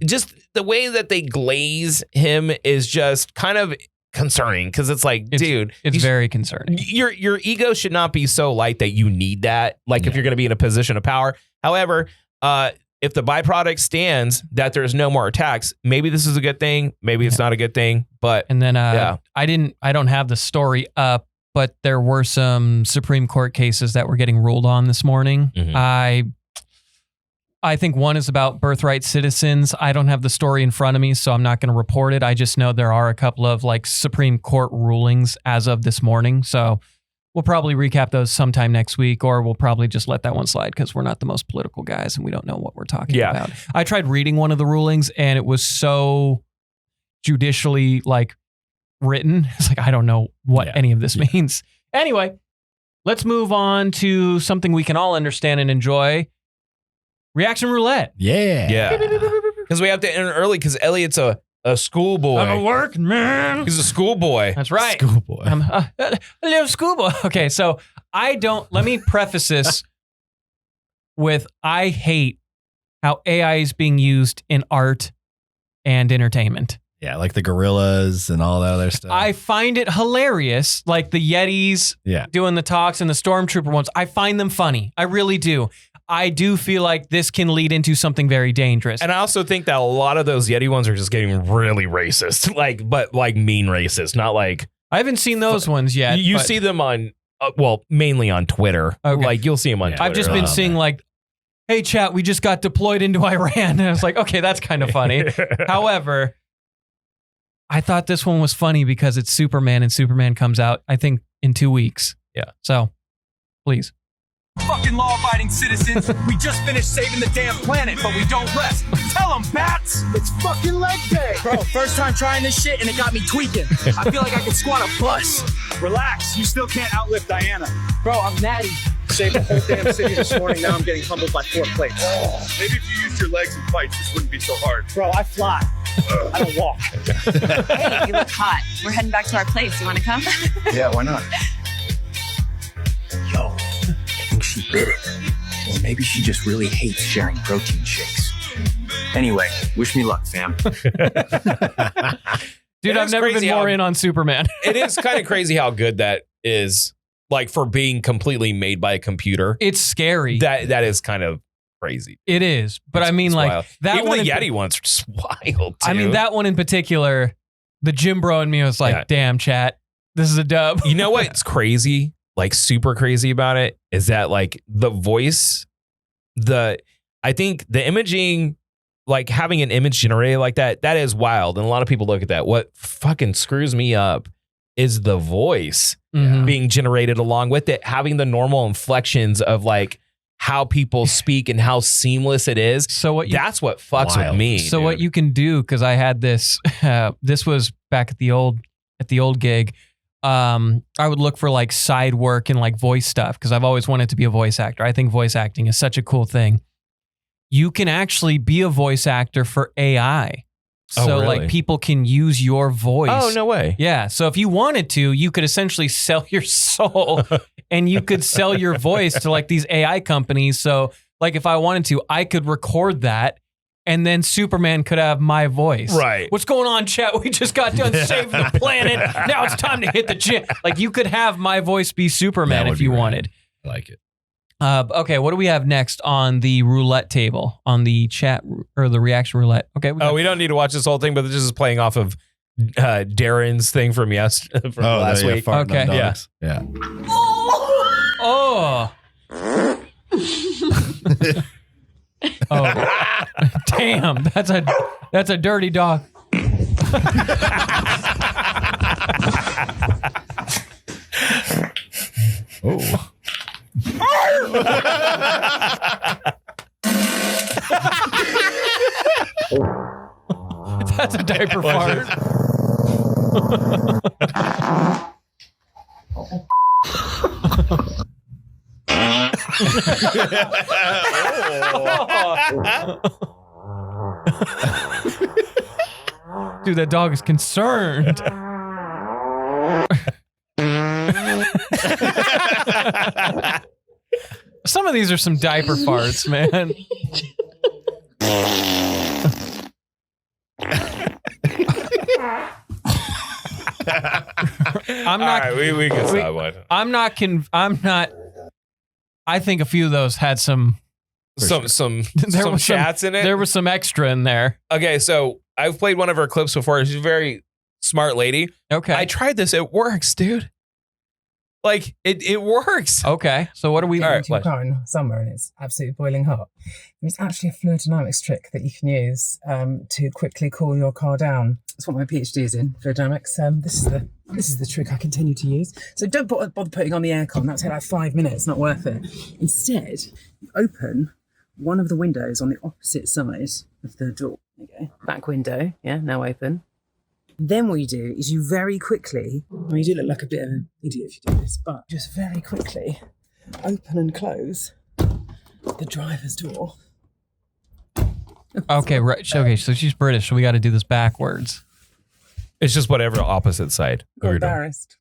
just the way that they glaze him is just kind of concerning, because it's like, dude, it's very concerning. Your ego should not be so light that you need that. Like, if you're going to be in a position of power. However, if the byproduct stands that there's no more attacks, maybe this is a good thing. Maybe it's not a good thing. But and then I don't have the story up, but there were some Supreme Court cases that were getting ruled on this morning. Mm-hmm. I think one is about birthright citizens. I don't have the story in front of me, so I'm not going to report it. I just know there are a couple of like Supreme Court rulings as of this morning. So we'll probably recap those sometime next week, or we'll probably just let that one slide because we're not the most political guys and we don't know what we're talking about. I tried reading one of the rulings and it was so judicially like written. It's like, I don't know what any of this means. Anyway, let's move on to something we can all understand and enjoy. Reaction roulette. Yeah. Because we have to enter early because Elliot's a schoolboy. I'm a working man. He's a schoolboy. That's right. Schoolboy. I'm a little schoolboy. Okay, so let me preface this I hate how AI is being used in art and entertainment. Yeah, like the gorillas and all that other stuff. I find it hilarious, like the Yetis doing the talks and the Stormtrooper ones. I find them funny. I really do. I do feel like this can lead into something very dangerous. And I also think that a lot of those Yeti ones are just getting really racist, but mean racist, not like... I haven't seen those ones yet. You see them on, mainly on Twitter. Okay. Like, you'll see them on Twitter. I've just been seeing like, hey, chat, we just got deployed into Iran. And I was like, okay, that's kind of funny. However... I thought this one was funny because it's Superman and Superman comes out, I think, in 2 weeks. Yeah. So, please. Fucking law-abiding citizens, we just finished saving the damn planet, but we don't rest. Tell them, bats! It's fucking leg day. Bro, first time trying this shit and it got me tweaking. I feel like I could squat a bus. Relax, you still can't outlift Diana. Bro, I'm natty. Saved the whole damn city this morning, now I'm getting humbled by 4 plates. Maybe if you used your legs in fights, this wouldn't be so hard. Bro, I fly. I don't walk. Hey, you look hot. We're heading back to our place. You want to come? Yeah, why not? Yo, I think she bit it. Or maybe she just really hates sharing protein shakes. Anyway, wish me luck, fam. Dude, I've never been more in on Superman. It is kind of crazy how good that is, like, for being completely made by a computer. It's scary. That is kind of crazy. It is. But I mean, like, wild. that Even one... the Yeti ones are just wild, too. I mean, that one in particular, the Jim Bro in me was like, damn, chat, this is a dub. You know what's crazy? Like, super crazy about it is that, like, the voice, I think the imaging, like, having an image generated like that is wild. And a lot of people look at that. What fucking screws me up is the voice being generated along with it, having the normal inflections of, like, how people speak and how seamless it is. So that's what fucks with me. So dude. what you can do, because I had this, this was back at the old gig. I would look for like side work and like voice stuff because I've always wanted to be a voice actor. I think voice acting is such a cool thing. You can actually be a voice actor for AI. So really? like people can use your voice. Oh, no way. Yeah. So if you wanted to, you could essentially sell your soul and you could sell your voice to like these AI companies. So like if I wanted to, I could record that and then Superman could have my voice. Right. What's going on, chat? We just got done saving the planet. Now it's time to hit the gym. Like you could have my voice be Superman if you wanted. I like it. Okay, what do we have next on the roulette table, on the chat or the reaction roulette? Okay. We don't need to watch this whole thing, but this is playing off of Darren's thing from last week. Okay. Yeah. Oh. Oh. Damn, that's a dirty dog. Oh. That's a diaper fart. Dude, that dog is concerned. Some of these are some diaper farts, man. I'm not. All right, we can stop one. I'm not. I think a few of those had some chats in it. There was some extra in there. Okay, so I've played one of her clips before. She's a very smart lady. Okay, I tried this. It works, dude. Like it works. Okay, so what are we? All right, your car in summer and it's absolutely boiling hot. It's actually a fluid dynamics trick that you can use to quickly cool your car down. That's what my PhD is in, fluid dynamics. This is the trick I continue to use. So don't bother putting on the aircon. That'll take like 5 minutes. Not worth it. Instead, you open one of the windows on the opposite side of the door. There you go. Back window. Yeah, now open. Then what you do is you very quickly, you do look like a bit of an idiot if you do this, but just very quickly open and close the driver's door. Okay, right. Okay, so she's British, so we got to do this backwards. It's just whatever opposite side. Got embarrassed.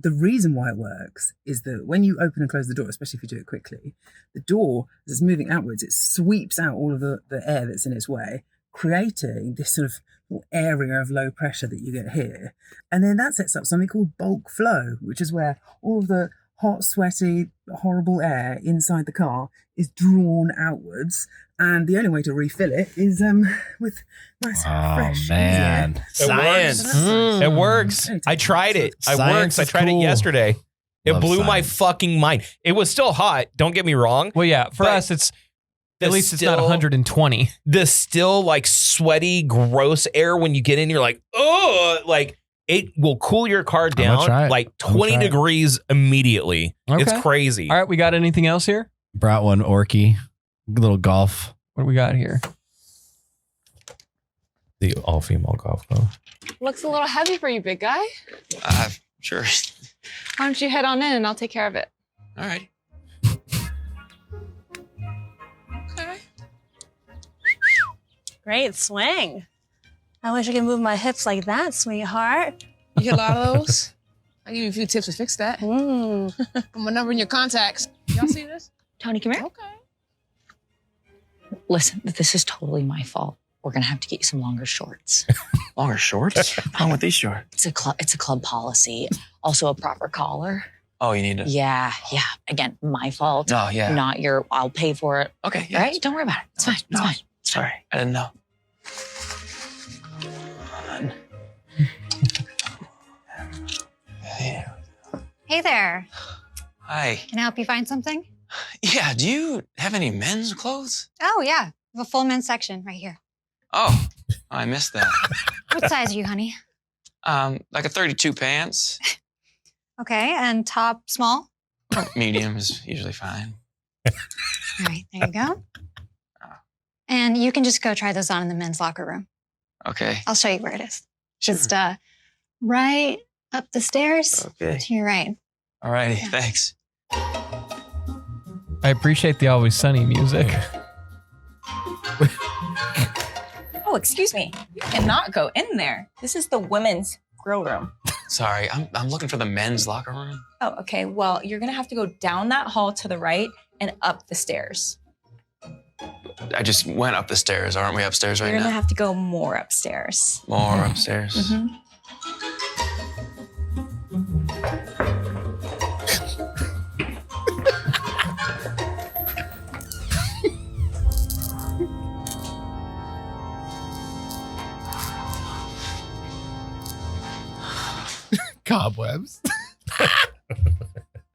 the reason why it works is that when you open and close the door, especially if you do it quickly, the door, as it's moving outwards, it sweeps out all of the air that's in its way, creating this sort of little area of low pressure that you get here. And then that sets up something called bulk flow, which is where all of the hot, sweaty, horrible air inside the car is drawn outwards. And the only way to refill it is with nice, fresh man. Science. It works. I tried it. It works. I tried it yesterday. It blew my fucking mind. It was still hot. Don't get me wrong. Well, yeah, for us, it's at least it's not 120. The still like sweaty, gross air when you get in, you're like, oh, like it will cool your car down like 20 degrees immediately. Okay. It's crazy. All right, we got anything else here? Brought one Orky. Little golf. What do we got here? The all-female golf club. Looks a little heavy for you, big guy. Sure. Why don't you head on in and I'll take care of it? All right. Okay. Great swing. I wish I could move my hips like that, sweetheart. You get a lot of those? I'll give you a few tips to fix that. Put my number in your contacts. Y'all see this? Tony, come here. Okay. Listen, this is totally my fault. We're gonna have to get you some longer shorts. Longer shorts? What's wrong with these shorts? It's a club policy. Also a proper collar. Oh, you need to. Yeah. Again, my fault. Oh, yeah. Not your. I'll pay for it. Okay. Yeah. Right? Don't worry about it. It's fine. It's fine. Sorry, I didn't know. Hey there. Hi. Can I help you find something? Yeah, do you have any men's clothes? Oh, yeah. We have a full men's section right here. Oh, I missed that. What size are you, honey? Like a 32 pants. Okay, and top small? Medium is usually fine. All right, there you go. And you can just go try those on in the men's locker room. Okay. I'll show you where it is. Just right up the stairs Okay. to your right. All righty, thanks. I appreciate the Always Sunny music. Oh, excuse me. You cannot go in there. This is the women's grill room. Sorry, I'm looking for the men's locker room. Oh, okay. Well, you're going to have to go down that hall to the right and up the stairs. I just went up the stairs. Aren't we upstairs right You're going to now? have to go more upstairs. More upstairs. Mm-hmm. Cobwebs.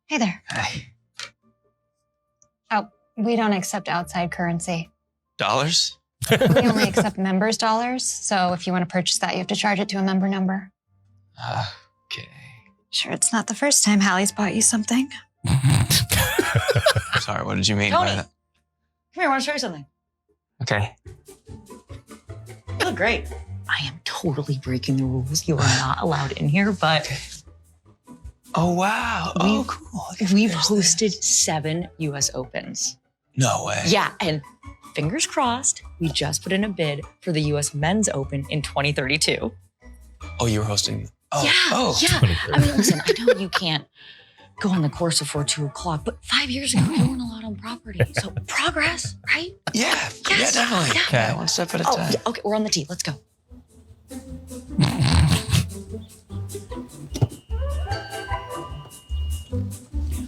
Hey there. Hey. Oh, we don't accept outside currency. Dollars? We only accept members' dollars. So if you want to purchase that, you have to charge it to a member number. Okay. Sure, it's not the first time Hallie's bought you something. Sorry, what did you mean Tony. by that? Come here, I want to show you something. Okay. You look great. I am totally breaking the rules. You are not allowed in here, but Oh, wow. Oh, cool. we've hosted 7 U.S. Opens. No way. Yeah, and fingers crossed, we just put in a bid for the U.S. Men's Open in 2032. Oh, you were hosting. Oh, Yeah. I mean, listen, I know you can't go on the course before 2 o'clock, but 5 years ago, you weren't allowed on property. So progress, right? Yeah. Yes. Yeah, definitely. Yeah. Okay. One step at a time. Yeah, okay, we're on the tee. Let's go.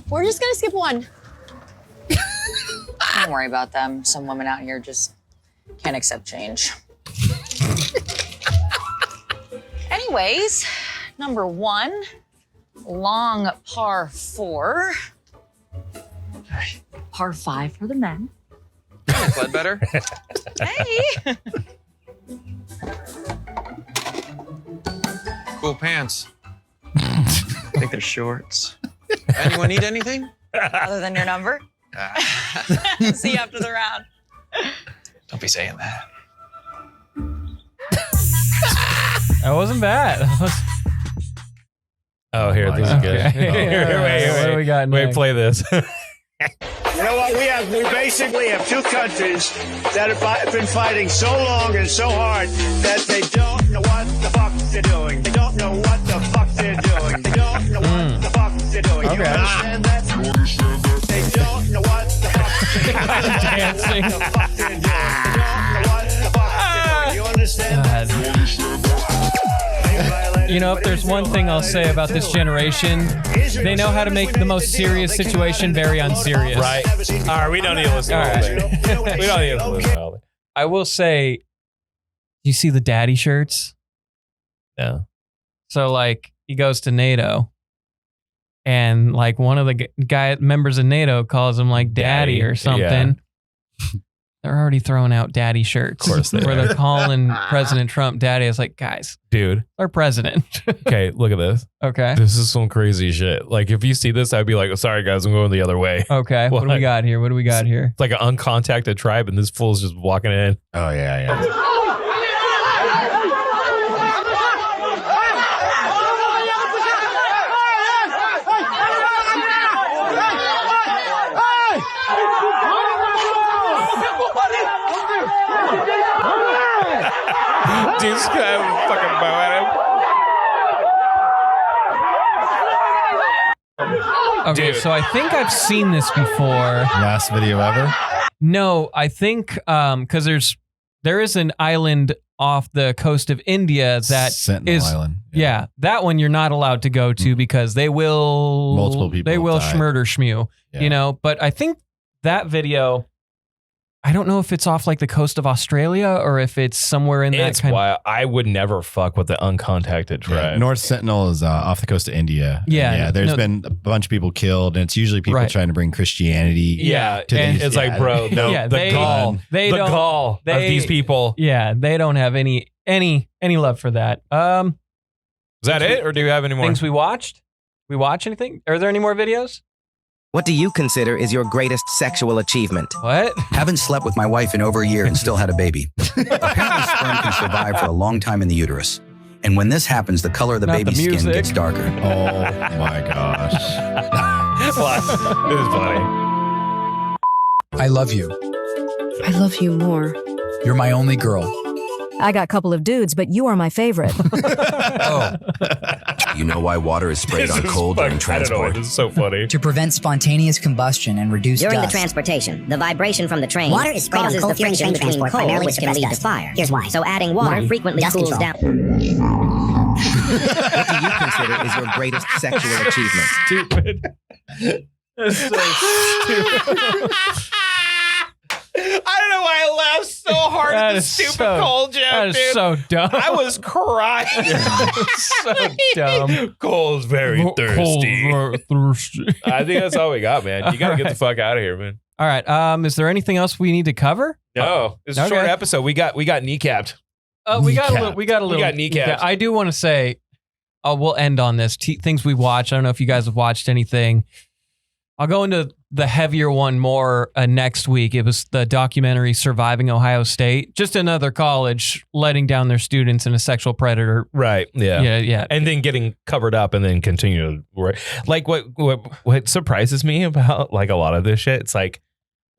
We're just gonna skip one. Don't worry about them. Some women out here just can't accept change. Anyways, number 1, long par 4. Par 5 for the men. Pled better? Hey! Cool pants. I think they're shorts. Anyone need anything? Other than your number? See you after the round. Don't be saying that. That wasn't bad. Oh, here, this is good. Okay. What do we got Wait, next? play this. You know what? We basically have 2 countries that have been fighting so long and so hard that they don't know what the fuck they're doing. They don't know what the fuck they're doing. They don't know what the fuck Okay. They don't know what the fuck Dancing. you understand? You know, if there's one thing I'll say about this generation, they know how to make the most serious situation very unserious. Right. All right, we don't need to listen to all that. We don't need to listen to all that. I will say, you see the daddy shirts? Yeah. So, like, he goes to NATO, and, like, one of the members of NATO calls him, like, daddy or something. Yeah. They're already throwing out daddy shirts. Of course they where are. they're calling President Trump daddy. It's like, guys. Dude. Our president. Okay, look at this. Okay. This is some crazy shit. Like, if you see this, I'd be like, oh, sorry, guys, I'm going the other way. Okay. What do we got here? It's like an uncontacted tribe, and this fool's just walking in. Oh, yeah. Dude's gonna have a fucking bow at him. Okay, so I think I've seen this before. Last video ever? No, I think because there is an island off the coast of India that Sentinel Island. Yeah, that one you're not allowed to go to because they will Multiple people they will die. schmurder schmew. Yeah. You know, but I think that video, I don't know if it's off like the coast of Australia or if it's somewhere in that It's kind why I would never fuck with the uncontacted tribe. North Sentinel is off the coast of India. Yeah, There's been a bunch of people killed, and it's usually people Right. trying to bring Christianity. Yeah, to and these- it's like, bro, no, Yeah, the they- gall, they the don't- gall of these people. Yeah, they don't have any love for that. Is that it, or do you have any more? Things we watched? We watch anything? Are there any more videos? What do you consider is your greatest sexual achievement? What? Haven't slept with my wife in over a year and still had a baby. Apparently, sperm can survive for a long time in the uterus. And when this happens, the color of the Not baby's the skin music. gets darker. Oh my gosh. It was funny. I love you. I love you more. You're my only girl. I got a couple of dudes, but you are my favorite. Oh. You know why water is sprayed on coal during transport? This is so funny. To prevent spontaneous combustion and reduce During dust. the transportation, the vibration from the train Water is sprayed on causes coal the during friction train between transport, coal, primarily which to can lead suppress to dust. fire. Here's why. So adding water One, frequently dust cools control. down. What do you consider is your greatest sexual achievement? Stupid. That's so stupid. I don't know why I laughed so hard That at the is stupid so- Cole joke, that is dude. so dumb. I was crying. So dumb. Cole's very thirsty. thirsty. I think that's all we got, man. You gotta get the fuck out of here, man. All right. Is there anything else we need to cover? No, it's a short Okay. episode. We got kneecapped. We got a little. We got kneecapped. Yeah, I do want to say, we'll end on this. Things we watched. I don't know if you guys have watched anything. I'll go into the heavier one more next week. It was the documentary Surviving Ohio State. Just another college letting down their students in a sexual predator. Right. Yeah. Yeah. And then getting covered up and then continue to work. Like what surprises me about like a lot of this shit, it's like,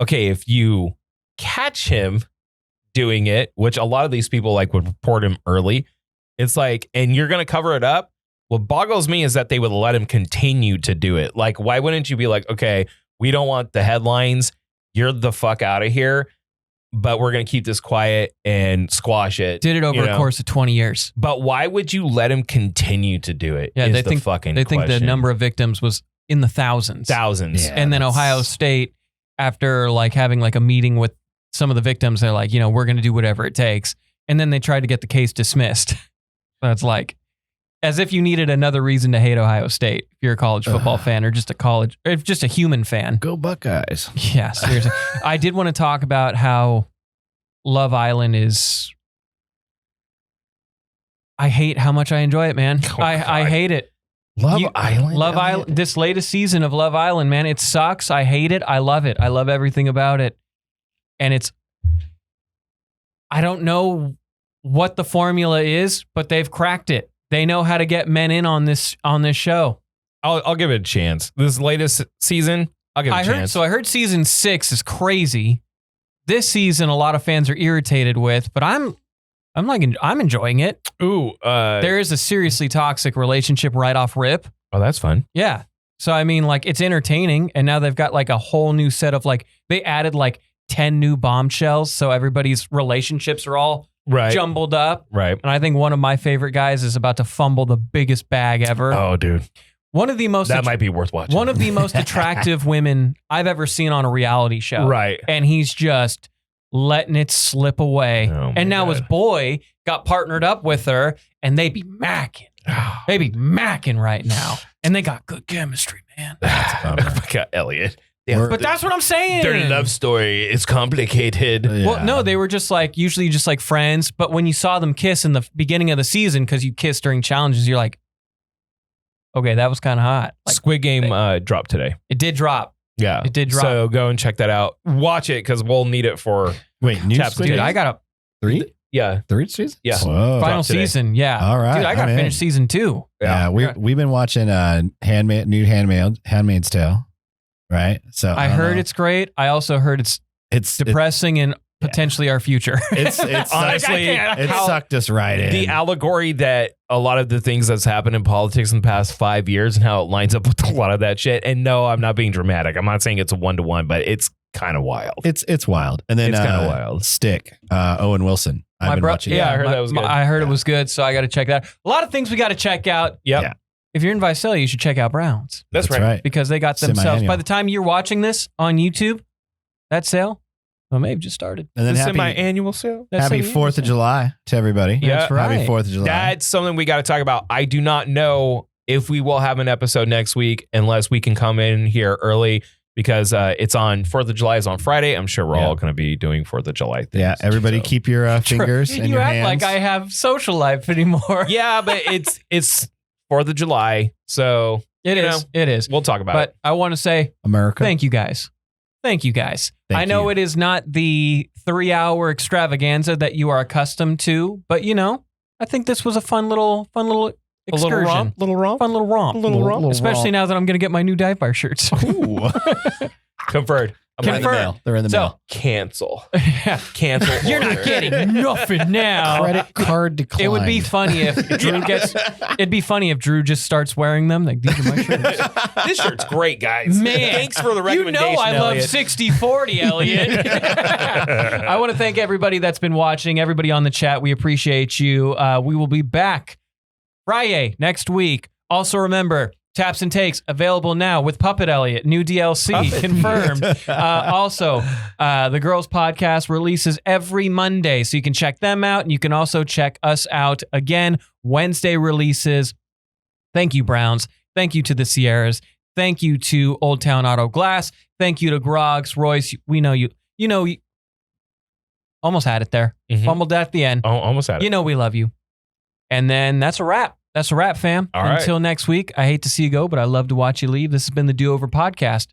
okay, if you catch him doing it, which a lot of these people like would report him early, it's like, and you're going to cover it up. What boggles me is that they would let him continue to do it. Like, why wouldn't you be like, okay, we don't want the headlines. You're the fuck out of here. But we're going to keep this quiet and squash it. Did it over a course of 20 years. But why would you let him continue to do it? Yeah, is they the think fucking they think the question. number of victims was in the thousands. Thousands. Yeah, and then that's- Ohio State, after like having like a meeting with some of the victims, they're like, we're going to do whatever it takes. And then they tried to get the case dismissed. So it's like, as if you needed another reason to hate Ohio State if you're a college football fan or just a human fan. Go Buckeyes. Yeah, seriously. I did want to talk about how Love Island is. I hate how much I enjoy it, man. I hate it. Love Island? Love Island. This latest season of Love Island, man, it sucks. I hate it. I love it. I love everything about it. And I don't know what the formula is, but they've cracked it. They know how to get men in on this show. I'll give it a chance. This latest season, I'll give it a chance. I heard season 6 is crazy. This season, a lot of fans are irritated with, but I'm enjoying it. Ooh, there is a seriously toxic relationship right off rip. Oh, that's fun. Yeah. So, I mean, like, it's entertaining. And now they've got like a whole new set of like, they added like 10 new bombshells. So everybody's relationships are all jumbled up. Right. And I think one of my favorite guys is about to fumble the biggest bag ever. Oh, dude. One of the most that might be worth watching. One of the most attractive women I've ever seen on a reality show. Right. And he's just letting it slip away. Oh, and now his boy got partnered up with her and they be macking. They be macking right now. And they got good chemistry, man. That's a bummer. I got Elliot. But that's what I'm saying. Their love story is complicated. Well, no, they were just like usually just like friends. But when you saw them kiss in the beginning of the season, because you kiss during challenges, you're like, okay, that was kind of hot. Like, Squid Game dropped today. It did drop. Yeah, it did drop. So go and check that out. Watch it because we'll need it for new Squid Dude, Game. I got a 3? Yeah, third season. Yeah, final season. Yeah, all right. Dude, I got to finish season 2. Yeah, we've been watching Handmaid's Tale, right? So I heard it's great. I also heard it's depressing and potentially our future. It's honestly it sucked us right in. The allegory that a lot of the things that's happened in politics in the past 5 years and how it lines up with a lot of that shit. And no, I'm not being dramatic. I'm not saying it's a 1-to-1, but it's kind of wild. It's wild. And then it's kind of wild. Stick, Owen Wilson. I've been watching. Yeah, that. I heard that was good. I heard it was good, so I got to check that. A lot of things we got to check out. Yep. Yeah. If you're in Visalia, you should check out Browns. That's right. Because they got themselves. Semi-annual. By the time you're watching this on YouTube, that sale may have just started. And then the happy semi-annual sale. Happy 4th of July to everybody. Yeah, that's right. Happy 4th of July. That's something we got to talk about. I do not know if we will have an episode next week unless we can come in here early because it's on 4th of July is on Friday. I'm sure we're all going to be doing 4th of July things. Yeah, everybody keep your fingers in you your act hands. like I have social life anymore. Yeah, but it's 4th of July, so It is. We'll talk about it. But I want to say America. Thank you guys. Thank you guys. I know it is not the 3-hour extravaganza that you are accustomed to, but I think this was a fun little excursion. Little romp. Fun little romp. Especially now that I'm going to get my new dive bar shirts. Confirmed. They're in the mail. Cancel. Cancel. You're not getting nothing now. Credit card declined. It would be funny if Drew it'd be funny if Drew just starts wearing them. Like, these are my shirts. This shirt's great, guys. Man, thanks for the recommendation. I love Elliot. 60-40, Elliot. I want to thank everybody that's been watching, everybody on the chat. We appreciate you. We will be back Friday next week. Also remember, Taps and Takes available now with Puppet Elliot, new DLC confirmed. Also, the Girls Podcast releases every Monday, so you can check them out, and you can also check us out again. Wednesday releases. Thank you, Browns. Thank you to the Sierras. Thank you to Old Town Auto Glass. Thank you to Groggs, Royce. We know you. You almost had it there. Fumbled at the end. Oh, almost had it. We love you. And then that's a wrap. That's a wrap, fam. All right. Until next week, I hate to see you go, but I love to watch you leave. This has been the Do Over Podcast.